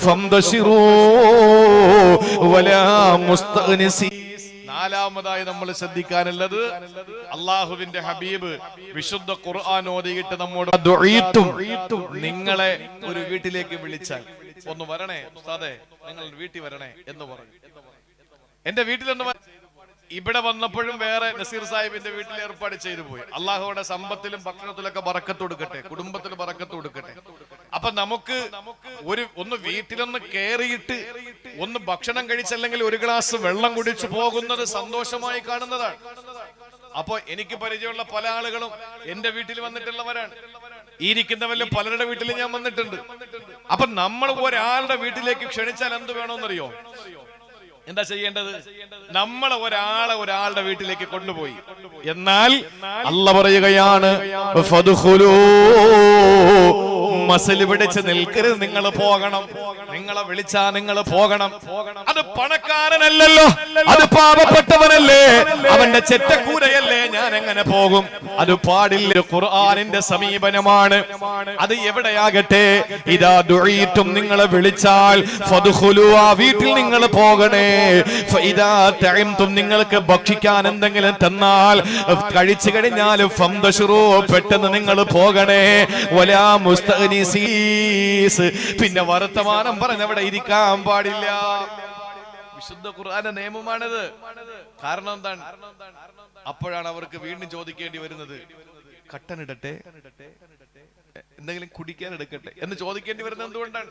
ഫംദശിറൂ വലാ മുസ്തഗ്നിസി. നാലാമതായി നമ്മൾ ശ്രദ്ധിക്കാനുള്ളത്, അള്ളാഹുവിന്റെ ഹബീബ് വിശുദ്ധ ഖുർആൻ ഓതിയിട്ട് നമ്മോട് നിങ്ങളെ ഒരു വീട്ടിലേക്ക് വിളിച്ചാൽ ഒന്ന് വരണേ ഉസ്താദേ, നിങ്ങൾ വീട്ടിൽ വരണേ എന്ന് പറഞ്ഞു. എന്റെ വീട്ടിലൊന്ന് ഇവിടെ വന്നപ്പോഴും വേറെ നസീർ സാഹിബിന്റെ വീട്ടിൽ ഏർപ്പാട് ചെയ്തു പോയി. അള്ളാഹുവിടെ സമ്പത്തിലും ഭക്ഷണത്തിലൊക്കെ ബറക്കത്ത് കൊടുക്കട്ടെ, കുടുംബത്തിൽ ബറക്കത്ത് കൊടുക്കട്ടെ. അപ്പൊ നമുക്ക് ഒന്ന് വീട്ടിലൊന്ന് കയറിയിട്ട് ഒന്ന് ഭക്ഷണം കഴിച്ചല്ലെങ്കിൽ ഒരു ഗ്ലാസ് വെള്ളം കുടിച്ചു പോകുന്നത് സന്തോഷമായി കാണുന്നതാണ്. അപ്പൊ എനിക്ക് പരിചയമുള്ള പല ആളുകളും എന്റെ വീട്ടിൽ വന്നിട്ടുള്ളവരാണ്. ഇരിക്കുന്നവരിൽ പലരുടെ വീട്ടിൽ ഞാൻ വന്നിട്ടുണ്ട്. അപ്പൊ നമ്മൾ ഒരാളുടെ വീട്ടിലേക്ക് ക്ഷണിച്ചാൽ എന്ത് വേണമെന്നറിയോ? എന്താ ചെയ്യേണ്ടത്? നമ്മൾ ഒരാളുടെ വീട്ടിലേക്ക് കൊണ്ടുപോയി. എന്നാൽ അല്ലാഹ് പറയുകയാണ്, ഫദ്ഖുലൂ, മസൽ പിടിച്ച് നിൽക്കരുത്, നിങ്ങൾ പോകണം. നിങ്ങളെ വിളിച്ചാ നിങ്ങൾ പോകണം. അത് പണക്കാരനല്ലല്ലോ, അത് പാവപ്പെട്ടവനല്ലേ, അവന്റെ ചെറ്റക്കൂരയല്ലേ, ഞാൻ എങ്ങനെ പോകും? അത് പാടില്ല. ഖുർആനിന്റെ സമീപനമാണ്. അത് എവിടെയാകട്ടെ, ഇദാ ദുഈതും, നിങ്ങളെ വിളിച്ചാൽ ഫദ്ഖുലൂ, ആ വീട്ടിൽ നിങ്ങൾ പോകണേ. ഫഇദാ തഅംതും, നിങ്ങൾക്ക് ഭക്ഷിക്കാൻ എന്തെങ്കിലും തന്നാൽ കഴിച്ചു കഴിഞ്ഞാൽ ഫംദശിറൂ, പെട്ടെന്ന് നിങ്ങൾ പോകണേ. വലാ മുസ്തഗ്നിസീസ്, പിന്നെ വർത്തമാനം പറഞ്ഞവിടെ ഇരിക്കാൻ പാടില്ല. വിശുദ്ധ ഖുർആന്റെ നിയമമാണിത്. കാരണം എന്താണ്? അപ്പോഴാണ് അവർക്ക് വീണ്ടും ചോദിക്കേണ്ടി വരുന്നത്, കട്ടനിടട്ടെ, എന്തെങ്കിലും കുടിക്കാൻ എടുക്കട്ടെ എന്ന് ചോദിക്കേണ്ടി വരുന്നത് എന്തുകൊണ്ടാണ്?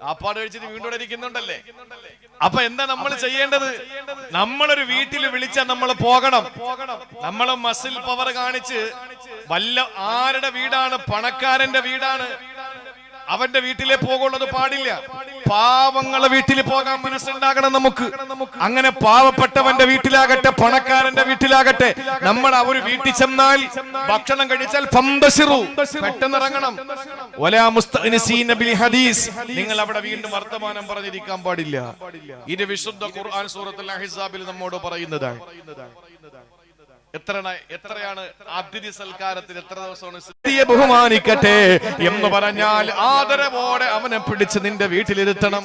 ആപ്പാട് കഴിച്ചിട്ട് വീണ്ടും ഇരിക്കുന്നുണ്ടല്ലേ. അപ്പൊ എന്താ നമ്മൾ ചെയ്യേണ്ടത്? നമ്മളൊരു വീട്ടിൽ വിളിച്ചാൽ നമ്മൾ പോകണം. നമ്മൾ മസിൽ പവർ കാണിച്ച് ആരുടെ വീടാണ്? പണക്കാരന്റെ വീടാണ്. അവന്റെ വീട്ടിലെ പോകുള്ളത് പാടില്ല. പാവങ്ങളെ വീട്ടിൽ പോകാൻ മനസ്സുണ്ടാകണം നമുക്ക്. അങ്ങനെ പാവപ്പെട്ടവന്റെ വീട്ടിലാകട്ടെ പണക്കാരന്റെ വീട്ടിലാകട്ടെ നമ്മൾ ഒരു വീട്ടിൽ ചെന്നാൽ ഭക്ഷണം കഴിച്ചാൽ പെട്ടെന്ന് ഇറങ്ങണം. നിങ്ങൾ അവിടെ വീണ്ടും വർത്തമാനം പറഞ്ഞിരിക്കാൻ പാടില്ല. ഇത് വിശുദ്ധ ഖുർആൻ സൂറത്തുൽ അഹ്സാബിൽ നമ്മോട് പറയുന്നതാണ്. എത്രയാണ് അതിഥി സൽക്കാരത്തിൽ എത്ര ദിവസമാണ് ബഹുമാനിക്കട്ടെ എന്ന് പറഞ്ഞാൽ ആദരവോടെ അവനെ പിടിച്ച് നിന്റെ വീട്ടിലിരുത്തണം.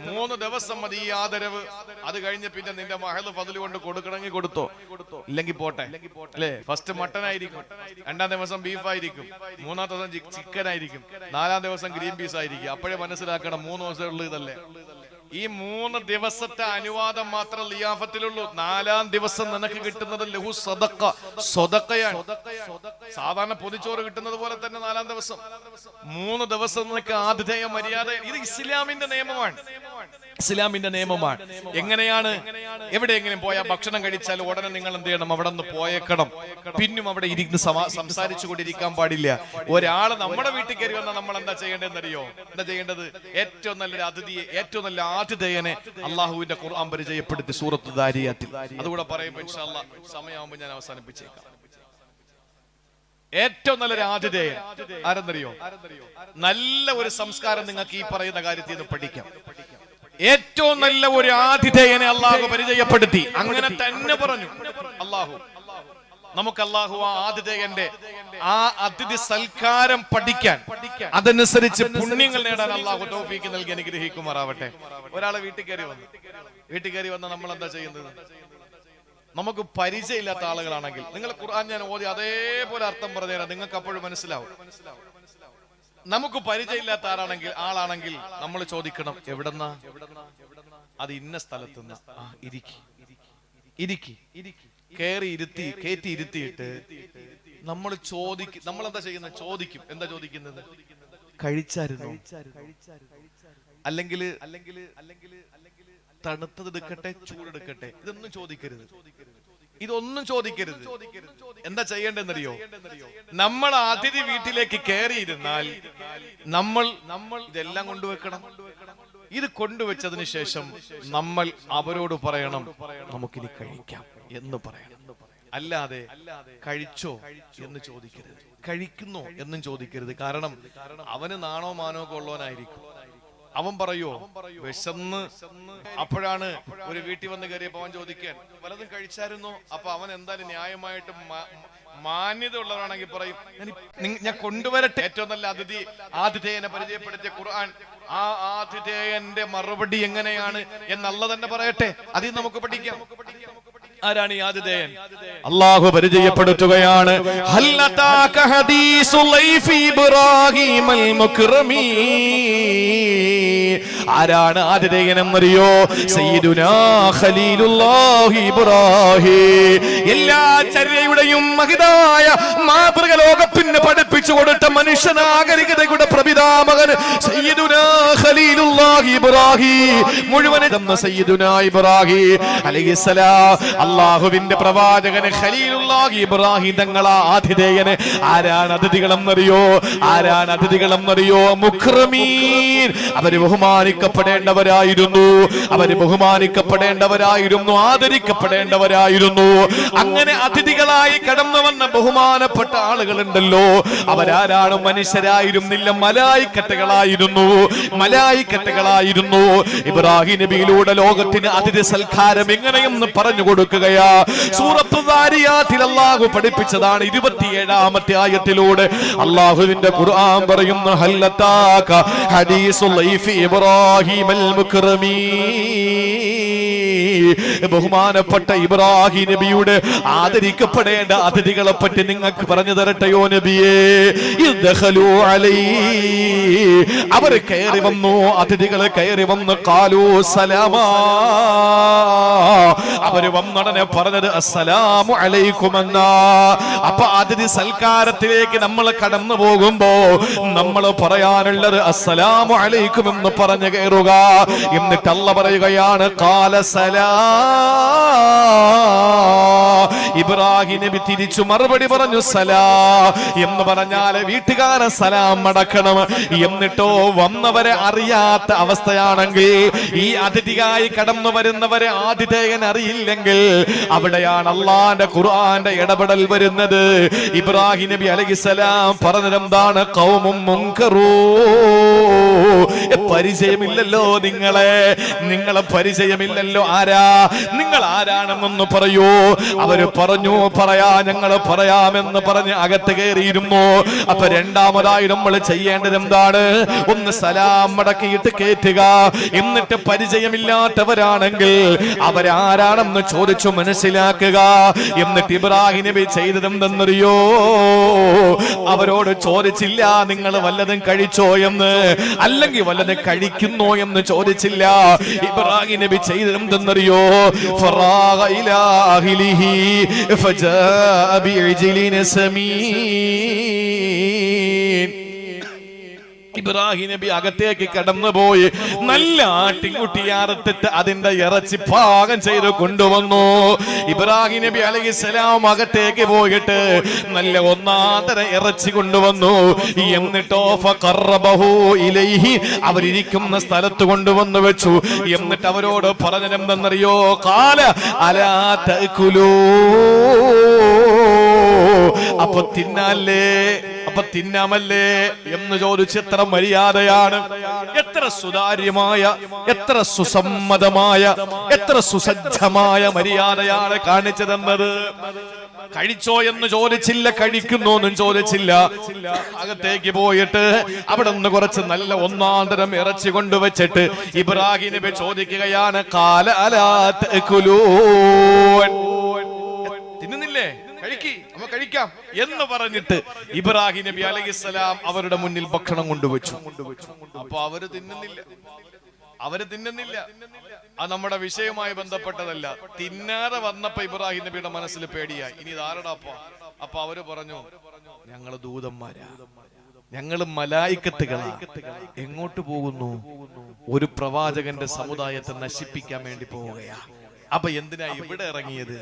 3 ദിവസം മതി ഈ ആദരവ്. അത് കഴിഞ്ഞ് പിന്നെ നിന്റെ മഹൽ ഫദ്ല് കൊണ്ട് കൊടുക്കണമെങ്കിൽ കൊടുത്തോ, ഇല്ലെങ്കിൽ പോട്ടെ അല്ലേ. ഫസ്റ്റ് മട്ടൺ ആയിരിക്കും, 2ാം ദിവസം ബീഫ് ആയിരിക്കും, 3ാം ദിവസം ചിക്കൻ ആയിരിക്കും, 4ാം ദിവസം ഗ്രീൻ പീസ് ആയിരിക്കും. അപ്പോഴേ മനസ്സിലാക്കണം 3 ദിവസമുള്ള ഇതല്ലേ. ഈ 3 ദിവസത്തെ അനുവാദം മാത്രം ലിയാഫത്തിലുള്ളൂ. 4ാം ദിവസം നിനക്ക് കിട്ടുന്നത് ലഹു സദഖ, സ്വതക്കയാണ്. സാധാരണ പൊതിച്ചോറ് കിട്ടുന്നത് പോലെ തന്നെ 4ാം ദിവസം 3 ദിവസം നിനക്ക് ആതിഥേയ മര്യാദ. ഇത് ഇസ്ലാമിന്റെ നിയമമാണ്, ഇസ്ലാമിന്റെ നിയമമാണ്. എങ്ങനെയാണ്? എവിടെയെങ്കിലും പോയാൽ ഭക്ഷണം കഴിച്ചാൽ ഉടനെ നിങ്ങൾ എന്ത് ചെയ്യണം? അവിടെ നിന്ന് പോയേക്കണം. പിന്നും അവിടെ ഇരുന്ന് സംസാരിച്ചു കൊണ്ടിരിക്കാൻ പാടില്ല. ഒരാള് നമ്മുടെ വീട്ടിൽ കയറി വന്നാൽ നമ്മൾ എന്താ ചെയ്യേണ്ടതെന്നറിയോ? എന്താ ചെയ്യേണ്ടത്? ഏറ്റവും നല്ലൊരു അതിഥിയെ, ഏറ്റവും നല്ല ആതിഥേയനെ അള്ളാഹുവിന്റെ ഖുർആൻ പരിചയപ്പെടുത്തി സൂറത്ത് ദാരിയാത്തിൽ. അതുകൂടെ പറയുമ്പോൾ ഇൻഷാ അല്ലാഹ് സമയമാകുമ്പോൾ ഞാൻ അവസാനിപ്പിച്ചേക്കാം. ഏറ്റവും നല്ലൊരു ആതിഥേയൻ ആരെന്നറിയോ? നല്ല ഒരു സംസ്കാരം നിങ്ങൾക്ക് ഈ പറയുന്ന കാര്യത്തിൽ നിന്ന് പഠിക്കാം. ഏറ്റവും നല്ല ഒരു ആതിഥേയനെ അള്ളാഹു പരിചയപ്പെടുത്തി. അങ്ങനെ തന്നെ പറഞ്ഞു അള്ളാഹു. നമുക്ക് അള്ളാഹു ആ ആതിഥേയന്റെ ആ അതിഥി സൽക്കാരം പഠിക്കാൻ, അതനുസരിച്ച് പുണ്യങ്ങൾ നേടാൻ അള്ളാഹു തൗഫീഖ് നൽകി അനുഗ്രഹിക്കുമാറാവട്ടെ. ഒരാളെ വീട്ടിൽ കയറി വന്ന നമ്മൾ എന്താ ചെയ്യുന്നത്? നമുക്ക് പരിചയമില്ലാത്ത ആളുകളാണെങ്കിൽ നിങ്ങൾ ഖുർആൻ ഞാൻ ഓതി അതേപോലെ അർത്ഥം പറഞ്ഞുതരാം, നിങ്ങൾക്ക് അപ്പോഴും മനസ്സിലാവും. നമുക്ക് പരിചയമില്ലാത്ത ആളാണെങ്കിൽ നമ്മൾ ചോദിക്കണം എവിടെന്നാ? അത് ഇന്ന സ്ഥലത്തുനിന്ന്. കയറ്റി ഇരുത്തിയിട്ട് നമ്മൾ ചോദിക്കും. നമ്മൾ എന്താ ചെയ്യുന്നത്? ചോദിക്കും. എന്താ ചോദിക്കുന്നത്? കഴിച്ചായിരുന്നോ? അല്ലെങ്കിൽ തണുത്തത് എടുക്കട്ടെ, ചൂടെടുക്കട്ടെ? ഇതൊന്നും ചോദിക്കരുത്. എന്താ ചെയ്യേണ്ടെന്നറിയോ? നമ്മൾ അതിഥി വീട്ടിലേക്ക് കയറിയിരുന്നാൽ നമ്മൾ ഇതെല്ലാം കൊണ്ടുവെക്കണം. ഇത് കൊണ്ടുവച്ചതിന് ശേഷം നമ്മൾ അവരോട് പറയണം നമുക്കിനി കഴിക്കാം എന്ന് പറയണം. അല്ലാതെ കഴിച്ചോ എന്ന് ചോദിക്കരുത്, കഴിക്കുന്നോ എന്നും ചോദിക്കരുത്. കാരണം അവന് നാണോ മാനോ ഒക്കെ ഉള്ളവനായിരിക്കും. അവൻ പറയോ വിശന്ന്. അപ്പോഴാണ് ഒരു വീട്ടിൽ വന്ന് കയറിയപ്പോ അവൻ ചോദിക്കാൻ വല്ലതും കഴിച്ചായിരുന്നോ? അപ്പൊ അവൻ എന്തായാലും ന്യായമായിട്ട് മാന്യത ഉള്ളവരാണെങ്കിൽ പറയും ഞാൻ കൊണ്ടുവരട്ടെ. ഏറ്റവും നല്ല ആതിഥേയനെ പരിചയപ്പെടുത്തിയ ഖുർആൻ ആ ആതിഥേയന്റെ മറുപടി എങ്ങനെയാണ് എന്നല്ല തന്നെ പറയട്ടെ. അതിൽ നമുക്ക് പഠിക്കാം. ആരാണ് ഈ ആതിഥേയൻ? അല്ലാഹു പരിചയപ്പെടുത്തുകയാണ്. ഹല്ലതാക ഹദീസു ലൈഫി ഇബ്രാഹിമൽ മുക്രമീ. ആരാണ് ആതിഥേയൻ എന്നറിയോ? സയ്യിദുനാ ഖലീലുല്ലാഹി ഇബ്രാഹിം. എല്ലാ ചര്യയുടെയും മഹതായ മാതൃക ലോകത്തിന് പഠിപ്പിച്ചു കൊടുത്ത മനുഷ്യനാഗരികതയുടെ പ്രപിതാമകൻ സയ്യിദുനാ ഖലീലുല്ലാഹി ഇബ്രാഹിം. മുഴുവനും സയ്യിദുനാ ഇബ്രാഹിം അലൈഹിസ്സലാം അള്ളാഹുവിന്റെ പ്രവാചകന് ഖലീലുല്ലാഹി ഇബ്രാഹിം തങ്ങളെ ആതിഥേയന്. ആരാണ് അതിഥികളെന്നറിയോ? മുക്രമീൻ. അവര് ബഹുമാനിക്കപ്പെടേണ്ടവരായിരുന്നു, ആദരിക്കപ്പെടേണ്ടവരായിരുന്നു. അങ്ങനെ അതിഥികളായി കടന്നു വന്ന ബഹുമാനപ്പെട്ട ആളുകളുണ്ടല്ലോ, അവരാരാണ്? മനുഷ്യരായിരുന്നില്ല, മലായിക്കത്തുകളായിരുന്നു. ഇബ്രാഹിം നബിയിലൂടെ ലോകത്തിന് അതിഥി സൽക്കാരം എങ്ങനെയെന്ന് പറഞ്ഞു കൊടുക്കുകയാ സൂറത്ത് ദാരിയാത്തിൽ അല്ലാഹു പഠിപ്പിച്ചതാണ്. 27ാമത്തെ ആയത്തിലൂടെ അല്ലാഹുവിന്റെ ഖുർആൻ പറയുന്നു ഹല്ലതാക ഹദീസുൽ ലൈഫി ഇബ്രാഹിമൽ മുക്രമീ. ബഹുമാനപ്പെട്ട ഇബ്രാഹിം നബിയുടെ ആദരിക്കപ്പെടേണ്ട അതിഥികളെ പറ്റി നിങ്ങൾക്ക് പറഞ്ഞു തരട്ടെയോ നബിയേ? ഇദ്ഖലൂ അലൈഹി. അവർ കയറി വന്നു, അതിഥികൾ കയറി വന്നു. ഖാലൂ സലാമാ. അവര് വന്നടനെ പറഞ്ഞത് അസ്സലാമു അലൈക്കും എന്നാ. അപ്പൊ അതിഥി സൽക്കാരത്തിലേക്ക് നമ്മൾ കടന്നു പോകുമ്പോ നമ്മൾ പറയാനുള്ളത് അസ്സലാമു അലൈക്കും എന്ന് പറഞ്ഞു കയറുക. എന്നിട്ട് അല്ലാഹു പറയുകയാണ് ഖാല സലാം. ഇബ്രാഹിം നബി തിരിച്ചു മറുപടി പറഞ്ഞു സലാം എന്ന് പറഞ്ഞാൽ വീട്ടുകാരൻ സലാം മടക്കണം. എന്നിട്ടോ വന്നവരെ അറിയാത്ത അവസ്ഥയാണെങ്കിൽ, ഈ അതിഥിയായി കടന്നു വരുന്നവരെ ആതിഥേയൻ അറിയില്ലെങ്കിൽ, അവിടെയാണ് അള്ളാന്റെ ഖുർആന്റെ ഇടപെടൽ വരുന്നത്. ഇബ്രാഹിം നബി അലൈഹിസ്സലാം പറഞ്ഞതെന്താണ്? ഖൗമും മുൻകറൂ, പരിചയമില്ലല്ലോ നിങ്ങളെ പരിചയമില്ലല്ലോ. ആരാ നിങ്ങൾ? ആരാണെന്നൊന്ന് പറയൂ. അവര് പറഞ്ഞു ഞങ്ങൾ പറയാമെന്ന് പറഞ്ഞ് അകത്ത് കയറിയിരുന്നു. അപ്പൊ രണ്ടാമതായി നമ്മൾ ചെയ്യേണ്ടത് എന്താണ്? ഒന്ന് സലാം മടക്കിയിട്ട് കേറ്റുക. എന്നിട്ട് പരിചയമില്ലാത്തവരാണെങ്കിൽ അവരാരാണെന്ന് ചോദിച്ചു മനസ്സിലാക്കുക. എന്നിട്ട് ഇബ്രാഹിം നബി ചെയ്തതെന്തെന്നറിയോ? അവരോട് ചോദിച്ചില്ല നിങ്ങൾ വല്ലതും കഴിച്ചോ എന്ന്, അല്ലെങ്കിൽ വല്ലതും കഴിക്കുന്നോ എന്ന് ചോദിച്ചില്ല. ഇബ്രാഹിം നബി ചെയ്തതെന്തെന്നറിയോ? ഫറാഗ ഇലാ അഹ്ലിഹി ഫജാഅ ബിഇജ്ലിൻ സമീൻ. ഇബ്രാഹിം നബി അകത്തേക്ക് കടന്നുപോയി നല്ല ആട്ടിൻകുട്ടിയെ അറുത്തിട്ട് അതിന്റെ ഇറച്ചി പാകം ചെയ്ത് കൊണ്ടുവന്നു. ഇബ്രാഹിം നബി അലൈഹിസ്സലാം അകത്തേക്ക് പോയിട്ട് നല്ല ഒന്നാന്തര ഇറച്ചി കൊണ്ടുവന്നു. എന്നിട്ടോ ഫഖറബഹു ഇലൈഹി, അവരിയ്ക്കുന്ന സ്ഥലത്ത് കൊണ്ടുവന്നു വെച്ചു. എന്നിട്ട് അവരോട് പറഞ്ഞതെന്തെന്നറിയോ? ഖാല അലാ തഅകുലൂ, അപ്പൊ തിന്നാമല്ലേ എന്ന് ചോദിച്ച് എത്ര മര്യാദയാണ്, എത്ര സുതാര്യമായ, എത്ര സുസമ്മതമായ, എത്ര സുസജ്ജമായ മര്യാദയാണ് കാണിച്ചതെന്നത്. കഴിച്ചോ എന്ന് ചോദിച്ചില്ല, കഴിക്കുന്നോ എന്നും ചോദിച്ചില്ല. അകത്തേക്ക് പോയിട്ട് അവിടെ നിന്ന് കുറച്ച് നല്ല ഒന്നാന്തരം ഇറച്ചി കൊണ്ടുവച്ചിട്ട് ഇബ്രാഹിം നബി ചോദിക്കുകയാണ്, ഖാല അലാ തഅകുലൂൻ, തിന്നുന്നില്ലേ? കഴിക്കാം എന്ന് പറഞ്ഞിട്ട് ഇബ്രാഹിം നബി അലൈഹിസ്സലാം അവരുടെ മുന്നിൽ ഭക്ഷണം കൊണ്ടുവച്ചു. അപ്പൊ അവര് തിന്നുന്നില്ല. അത് നമ്മുടെ വിഷയവുമായി ബന്ധപ്പെട്ടതല്ല. തിന്നാതെ വന്നപ്പോ ഇബ്രാഹിം നബിയുടെ മനസ്സിൽ പേടിയായി, ഇനി ഇതാരടാപ്പ? അപ്പൊ അവര് പറഞ്ഞു, ഞങ്ങള് ദൂതന്മാരാ, ഞങ്ങള് മലായിക്കത്തുകളാ. എങ്ങോട്ട് പോകുന്നു? ഒരു പ്രവാചകന്റെ സമുദായത്തെ നശിപ്പിക്കാൻ വേണ്ടി പോവുകയാ. അപ്പൊ എന്തിനാ ഇവിടെ ഇറങ്ങിയത്?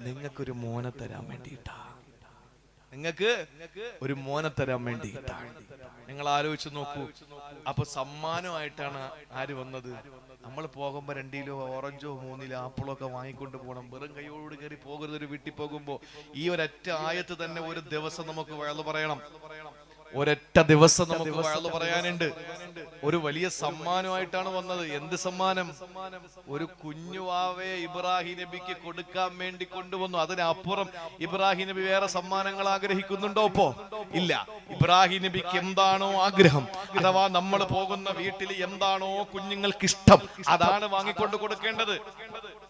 നിങ്ങൾക്കൊരു മോനെ തരാൻ വേണ്ടിയിട്ടാ. നിങ്ങൾക്ക് ഒരു മോനെ തരാൻ വേണ്ടിയിട്ടാണ്. നിങ്ങൾ ആലോചിച്ച് നോക്കൂ. അപ്പൊ സമ്മാനമായിട്ടാണ് ആര് വന്നത്? നമ്മൾ പോകുമ്പോ 2 കിലോ ഓറഞ്ചോ 3 കിലോ ആപ്പിളോ ഒക്കെ വാങ്ങിക്കൊണ്ട് പോകണം. വെറും കൈയോട് കയറി പോകരുത്. ഒരു വീട്ടിൽ പോകുമ്പോ ഈ ഒരൊറ്റ ആയത്ത് തന്നെ ഒരു ദിവസം നമുക്ക് വഴല് പറയണം. ഒരൊറ്റ ദിവസം നമുക്ക് വഴല് പറയാനുണ്ട്. ഒരു വലിയ സമ്മാനമായിട്ടാണ് വന്നത്. എന്ത് സമ്മാനം? ഒരു കുഞ്ഞുവാവയെ ഇബ്രാഹിം നബിക്ക് കൊടുക്കാൻ വേണ്ടി കൊണ്ടുവന്നു. അതിനപ്പുറം ഇബ്രാഹിം നബി വേറെ സമ്മാനങ്ങൾ ആഗ്രഹിക്കുന്നുണ്ടോ? ഇപ്പോ ഇല്ല. ഇബ്രാഹിം നബിക്ക് എന്താണോ ആഗ്രഹം, അഥവാ നമ്മൾ പോകുന്ന വീട്ടിൽ എന്താണോ കുഞ്ഞുങ്ങൾക്ക് ഇഷ്ടം, അതാണ് വാങ്ങിക്കൊണ്ട് കൊടുക്കേണ്ടത്.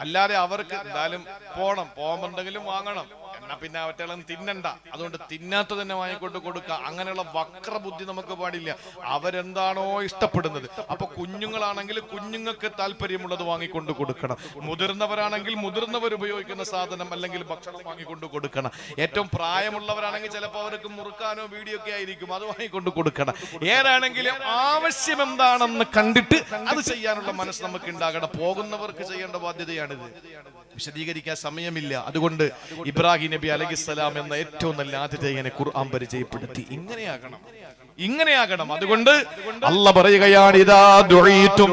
അല്ലാതെ അവർക്ക് എന്തായാലും പോകുമ്പോ എന്തെങ്കിലും വാങ്ങണം, എന്നാ പിന്നെ അവറ്റെല്ലാം തിന്നണ്ട, അതുകൊണ്ട് തിന്നാത്ത തന്നെ വാങ്ങിക്കൊണ്ട് കൊടുക്കുക. അങ്ങനെയുള്ള വക്രബുദ്ധി നമുക്ക് പാടില്ല. അവരെന്താണോ ഇഷ്ടപ്പെടുന്നത്, അപ്പൊ കുഞ്ഞുങ്ങളാണെങ്കിൽ കുഞ്ഞുങ്ങൾക്ക് താല്പര്യമുള്ളത് വാങ്ങിക്കൊണ്ട് കൊടുക്കണം. മുതിർന്നവരാണെങ്കിൽ മുതിർന്നവർ ഉപയോഗിക്കുന്ന സാധനം അല്ലെങ്കിൽ ഭക്ഷണം വാങ്ങിക്കൊണ്ട് കൊടുക്കണം. ഏറ്റവും പ്രായമുള്ളവരാണെങ്കിൽ ചിലപ്പോൾ അവർക്ക് മുറുക്കാനോ വീഡിയോ ഒക്കെ ആയിരിക്കും, അത് വാങ്ങിക്കൊണ്ട് കൊടുക്കണം. ഏതാണെങ്കിലും ആവശ്യം എന്താണെന്ന് കണ്ടിട്ട് അത് ചെയ്യാനുള്ള മനസ്സ് നമുക്ക് ഉണ്ടാകണം. പോകുന്നവർക്ക് ചെയ്യേണ്ട ബാധ്യതയാണിത്. വിശദീകരിക്കാൻ സമയമില്ല. അതുകൊണ്ട് ഇബ്രാഹിം നബി അലൈഹിസ്സലാം എന്ന ഏറ്റവും നല്ല ആതിഥേയനെ ഖുർആൻ പരിചയപ്പെടുത്തി. ഇങ്ങനെയാകണം. അതുകൊണ്ട് അല്ലാഹ് പറയുകയാണ്, ഇദാ ദുഈതും,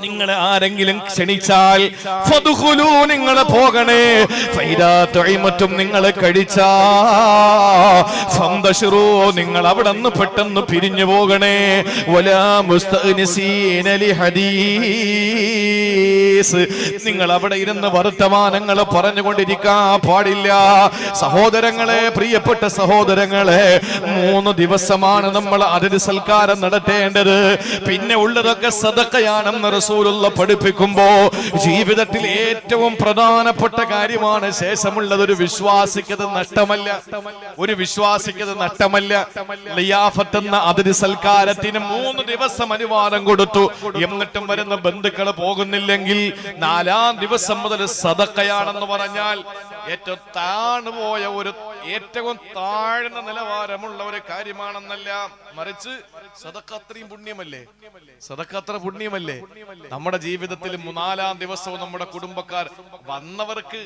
നിങ്ങളെ ആരെങ്കിലും ക്ഷണിച്ചാൽ ഫദ്ഖുലൂ, നിങ്ങൾ പോകണേ. ഫൈദാ തുഇമതും, നിങ്ങൾ കഴിച്ചാ ഫന്തശിറൂ, നിങ്ങൾ അവിടെ നിന്ന് പെട്ടെന്ന് പിരിഞ്ഞു പോകണേ. വലാ മുസ്തഅനിസീന ലിഹദീസ്, നിങ്ങൾ അവിടെ ഇരുന്ന് വർത്തമാനങ്ങൾ പറഞ്ഞുകൊണ്ടിരിക്കാൻ പാടില്ല. സഹോദരങ്ങളെ, പ്രിയപ്പെട്ട സഹോദരങ്ങളെ, 3 ദിവസമാണ് നമ്മൾ അതിഥി സൽക്കാരം നടത്തേണ്ടത്. പിന്നെ ഉള്ളതൊക്കെ സദഖയാണെന്ന് റസൂലുള്ള പഠിപ്പിക്കുമ്പോ ജീവിതത്തിൽ ഏറ്റവും പ്രധാനപ്പെട്ട കാര്യമാണ്. ശേഷമുള്ളത് ഒരു വിശ്വാസിക്കത് നഷ്ടമല്ല. ലിയാഫത്ത് എന്ന അതിഥി സൽക്കാരത്തിന് 3 ദിവസം അനുവാദം കൊടുത്തു. എന്നിട്ടും വരുന്ന ബന്ധുക്കൾ പോകുന്നില്ലെങ്കിൽ 4-ാം ദിവസം മുതൽ സദഖയാണെന്ന് പറഞ്ഞാൽ ഏറ്റവും താഴ്ന്ന നിലവാരമുള്ള ഒരു കാര്യമാണെന്നല്ല, മറിച്ച് സദഖ അത്രയും പുണ്യമല്ലേ. നമ്മുടെ ജീവിതത്തിൽ 4-ാം ദിവസവും നമ്മുടെ കുടുംബക്കാർ വന്നവർക്ക്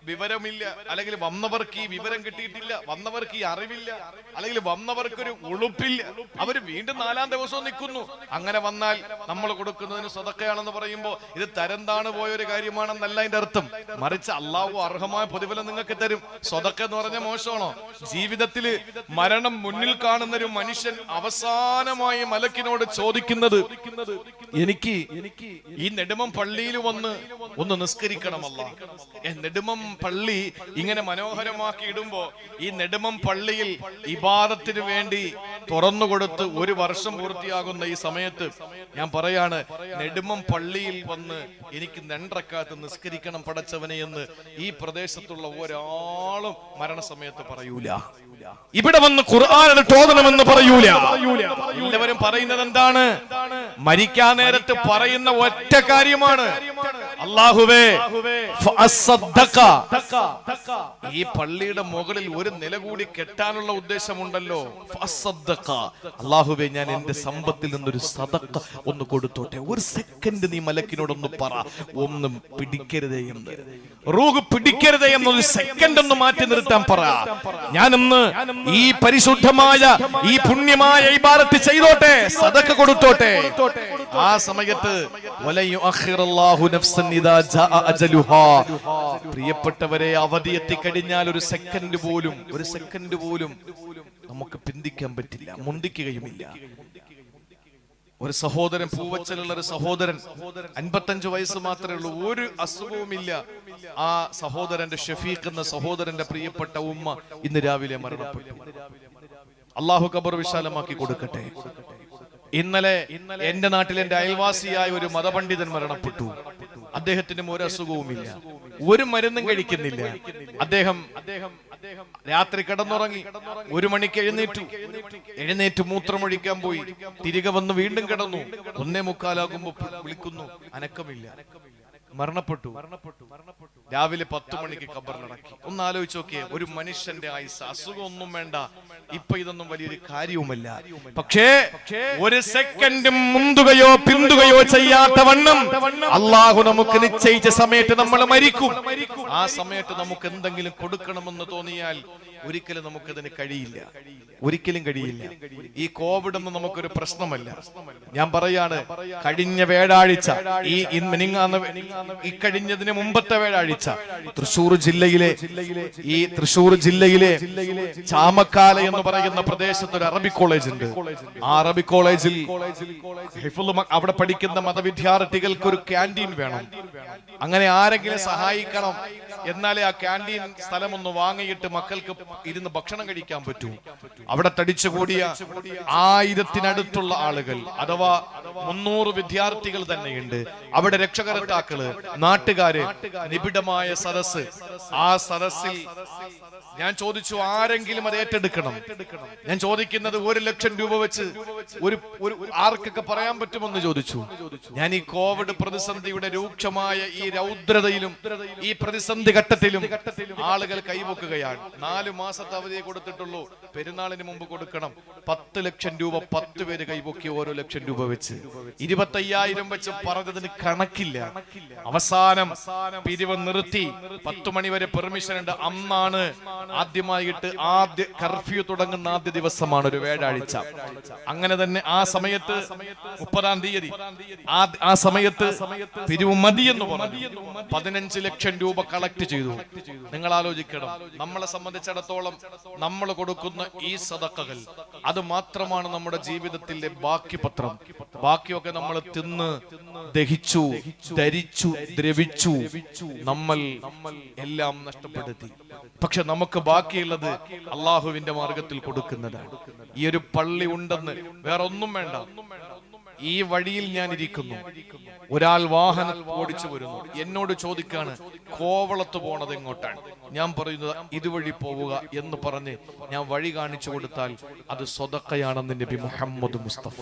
വിവരമില്ല, അല്ലെങ്കിൽ വന്നവർക്ക് ഈ വിവരം കിട്ടിയിട്ടില്ല, വന്നവർക്ക് ഈ അറിവില്ല, അല്ലെങ്കിൽ വന്നവർക്കൊരു ഉളുപ്പില്ല, അവര് വീണ്ടും 4-ാം ദിവസവും നിൽക്കുന്നു. അങ്ങനെ വന്നാൽ നമ്മൾ കൊടുക്കുന്നതിന് സദഖയാണെന്ന് പറയുമ്പോൾ ഇത് തരംതാണ് പോയൊരു കാര്യമാണെന്നല്ല അതിന്റെ അർത്ഥം. മറിച്ച് അള്ളാഹു അർഹമായ പ്രതിഫലം നിങ്ങൾക്ക് തരും. സദഖ എന്ന് പറഞ്ഞ മോശമാണോ? ജീവിതത്തിൽ മരണം മുന്നിൽ കാണുന്ന ഒരു മനുഷ്യൻ അവസാനമായി മലക്കിനോട് ചോദിക്കുന്നത്, എനിക്ക് ഈ നെടുമം പള്ളിയിൽ വന്ന് ഒന്ന് നിസ്കരിക്കണമല്ല. നെടുമം പള്ളി ഇങ്ങനെ മനോഹരമാക്കി ഇടുമ്പോ ഈ നെടുമം പള്ളിയിൽ ഇബാദത്തിന് വേണ്ടി തുറന്നുകൊടുത്ത് 1 വർഷം പൂർത്തിയാകുന്ന ഈ സമയത്ത് ഞാൻ പറയാണ്, നെടുമം പള്ളിയിൽ വന്ന് എനിക്ക് 2 റക്അത്ത് നിസ്കരിക്കണം പടച്ചവനെ എന്ന് ഈ പ്രദേശത്തുള്ള ഒരാളും മരണസമയത്ത് പറയൂല. ഇവിടെ വന്ന് ഖുർആൻ ഓതണമെന്ന് പറയൂല. എല്ലാവരും പറയുന്നത് എന്താണ്? മരിക്കാൻ നേരത്ത് പറയുന്ന ഒറ്റ കാര്യമാണ്, അല്ലാഹുവേ ഫഅസ്സദ്ദഖ. ഈ പള്ളിയുടെ മുകളിൽ ഒരു നില കൂടി കെട്ടാനുള്ള ഉദ്ദേശമുണ്ടല്ലോ. ഫഅസ്സദ്ദഖ, അല്ലാഹുവേ ഞാൻ എന്റെ സമ്പത്തിൽ നിന്നൊരു സദഖ ഒന്ന് കൊടുത്തോട്ടെ. 1 സെക്കൻഡ് നീ മലക്കിനോടൊന്ന് പറ, ഒന്നും പിടിക്കരുതേ എന്ന്, റൂഹ് പിടിക്കരുതേ എന്നൊരു സെക്കൻഡ് ഒന്ന് മാറ്റി നിർത്താൻ പറ. ഞാനൊന്ന് ഈ പരിശുദ്ധമായ ഈ പുണ്യമായ ഇബാദത്ത് ചെയ്തോട്ടെ, സദഖ കൊടുത്തോട്ടെ. ആ സമയത്ത് പ്രിയപ്പെട്ടവരെ, അവധി എത്തിക്കഴിഞ്ഞാൽ ഒരു സെക്കൻഡ് പോലും നമുക്ക് പിന്തിക്കാൻ പറ്റില്ല, മുന്തിക്കുകയുമില്ല. ഒരു സഹോദരൻ, പൂവച്ചലുള്ള ഒരു സഹോദരൻ, 55 വയസ്സ് മാത്രമേ ഉള്ളൂ, ഒരു അസുഖവുമില്ല. ആ സഹോദരന്റെ ഷഫീഖ് എന്ന സഹോദരന്റെ പ്രിയപ്പെട്ട ഉമ്മ ഇന്ന് രാവിലെ മരണപ്പെട്ടു. അള്ളാഹു ഖബർ വിശാലമാക്കി കൊടുക്കട്ടെ. ഇന്നലെ എന്റെ നാട്ടിൽ എന്റെ അയൽവാസിയായ ഒരു മതപണ്ഡിതൻ മരണപ്പെട്ടു. അദ്ദേഹത്തിനും ഒരു അസുഖവുമില്ല, ഒരു മരുന്നും കഴിക്കുന്നില്ല. അദ്ദേഹം രാത്രി കിടന്നുറങ്ങി, 1 മണിക്ക് എഴുന്നേറ്റ് മൂത്രമൊഴിക്കാൻ പോയി, തിരികെ വന്ന് വീണ്ടും കിടന്നു. 1:45 ആകുമ്പോ വിളിക്കുന്നു, അനക്കമില്ല, മരണപ്പെട്ടു. രാവിലെ 10 മണിക്ക് ഖബറിലടക്കി. ഒന്ന് ആലോചിച്ച് നോക്കിയേ, ഒരു മനുഷ്യന്റെ ആയുസ്, അസുഖമൊന്നും വേണ്ട, ഇപ്പൊ ഇതൊന്നും വലിയൊരു കാര്യവുമല്ല. പക്ഷേ 1 സെക്കൻഡ് മുന്തുകയോ പിന്തുകയോ ചെയ്യാത്ത വണ്ണം അള്ളാഹു നമുക്ക് നിശ്ചയിച്ച സമയത്ത് നമ്മൾ മരിക്കും. ആ സമയത്ത് നമുക്ക് എന്തെങ്കിലും കൊടുക്കണമെന്ന് തോന്നിയാൽ ഒരിക്കലും നമുക്കതിന് കഴിയില്ല, ഒരിക്കലും കഴിയില്ല. ഈ കോവിഡ് ഒന്നും നമുക്കൊരു പ്രശ്നമല്ല. ഞാൻ പറയാണ്, കഴിഞ്ഞ വ്യാഴാഴ്ച, ഈ കഴിഞ്ഞതിന് മുമ്പത്തെ വ്യാഴാഴ്ച തൃശൂർ ജില്ലയിലെ ചാമക്കാല എന്ന് പറയുന്ന പ്രദേശത്ത് ഒരു അറബിക് കോളേജ് ഉണ്ട്. ആ അറബിക് കോളേജിൽ അവിടെ പഠിക്കുന്ന മതവിദ്യാർത്ഥികൾക്ക് ഒരു ക്യാൻറ്റീൻ വേണം. അങ്ങനെ ആരെങ്കിലും സഹായിക്കണം, എന്നാലേ ആ ക്യാൻറ്റീൻ സ്ഥലം ഒന്ന് വാങ്ങിയിട്ട് മക്കൾക്ക് ഇരുന്ന് ഭക്ഷണം കഴിക്കാൻ പറ്റൂ. അവിടെ തടിച്ചുകൂടിയ 1000-നടുത്തുള്ള ആളുകൾ, അഥവാ 300 വിദ്യാർത്ഥികൾ തന്നെയുണ്ട്. അവിടെ രക്ഷകർത്താക്കള്, നാട്ടുകാര്, നിബിഡമായ സദസ്. ആ സദസ്സിൽ ഞാൻ ചോദിച്ചു, ആരെങ്കിലും അത് ഏറ്റെടുക്കണം. ഞാൻ ചോദിക്കുന്നത് 1 ലക്ഷം രൂപ വെച്ച് ആർക്കൊക്കെ പറയാൻ പറ്റുമെന്ന് ചോദിച്ചു. ഞാൻ ഈ കോവിഡ് പ്രതിസന്ധിയുടെ രൂക്ഷമായ ഈ രൗദ്രതയിലും ഈ പ്രതിസന്ധി ഘട്ടത്തിലും ആളുകൾ കൈവക്കുകയാണ്. 4 മാസത്തെ അവധിയെ കൊടുത്തിട്ടുള്ളൂ, പെരുന്നാളിന് മുമ്പ് കൊടുക്കണം. 10 ലക്ഷം രൂപ 10 പേര് കൈവക്കി, ഓരോ ലക്ഷം രൂപ വെച്ച് 25,000 വെച്ച് പറഞ്ഞതിന് കണക്കില്ല. അവസാനം പിരിവ് നിർത്തി. 10 മണി വരെ പെർമിഷൻ ഉണ്ട്. അന്നാണ് ആദ്യമായിട്ട് കർഫ്യൂ തുടങ്ങുന്ന ആദ്യ ദിവസമാണ്, ഒരു വ്യാഴാഴ്ച. അങ്ങനെ തന്നെ ആ സമയത്ത് 30-ാം തീയതി ആ സമയത്ത് പിരിവ് മതി എന്ന് പറഞ്ഞു 15 ലക്ഷം രൂപ കളക്ട് ചെയ്തു. നിങ്ങൾ ആലോചിക്കണം, നമ്മളെ സംബന്ധിച്ചിടത്തോളം നമ്മൾ കൊടുക്കുന്ന ഈ സദഖകൾ, അത് മാത്രമാണ് നമ്മുടെ ജീവിതത്തിലെ ബാക്കി പത്രം. ബാക്കിയൊക്കെ നമ്മൾ തിന്ന് ദഹിച്ചു, ധരിച്ചു, ദ്രവിച്ചു, നമ്മൾ എല്ലാം നഷ്ടപ്പെടുത്തി. പക്ഷെ നമുക്ക് ബാക്കിയുള്ളത് അള്ളാഹുവിന്റെ മാർഗത്തിൽ കൊടുക്കുന്നതാണ്. ഈ ഒരു പള്ളി ഉണ്ടെന്ന് വേറെ ഒന്നും വേണ്ട. ഈ വഴിയിൽ ഞാൻ ഇരിക്കുന്നു, ഒരാൾ വാഹനം ഓടിച്ചു വരുന്നു, എന്നോട് ചോദിക്കാണ് കോവളത്ത് പോണത് എങ്ങോട്ടാണ്. ഞാൻ പറയുന്നത് ഇതുവഴി പോവുക എന്ന് പറഞ്ഞ് ഞാൻ വഴി കാണിച്ചു കൊടുത്താൽ അത് സ്വതക്കയാണെന്ന് നബി മുഹമ്മദ് മുസ്തഫ.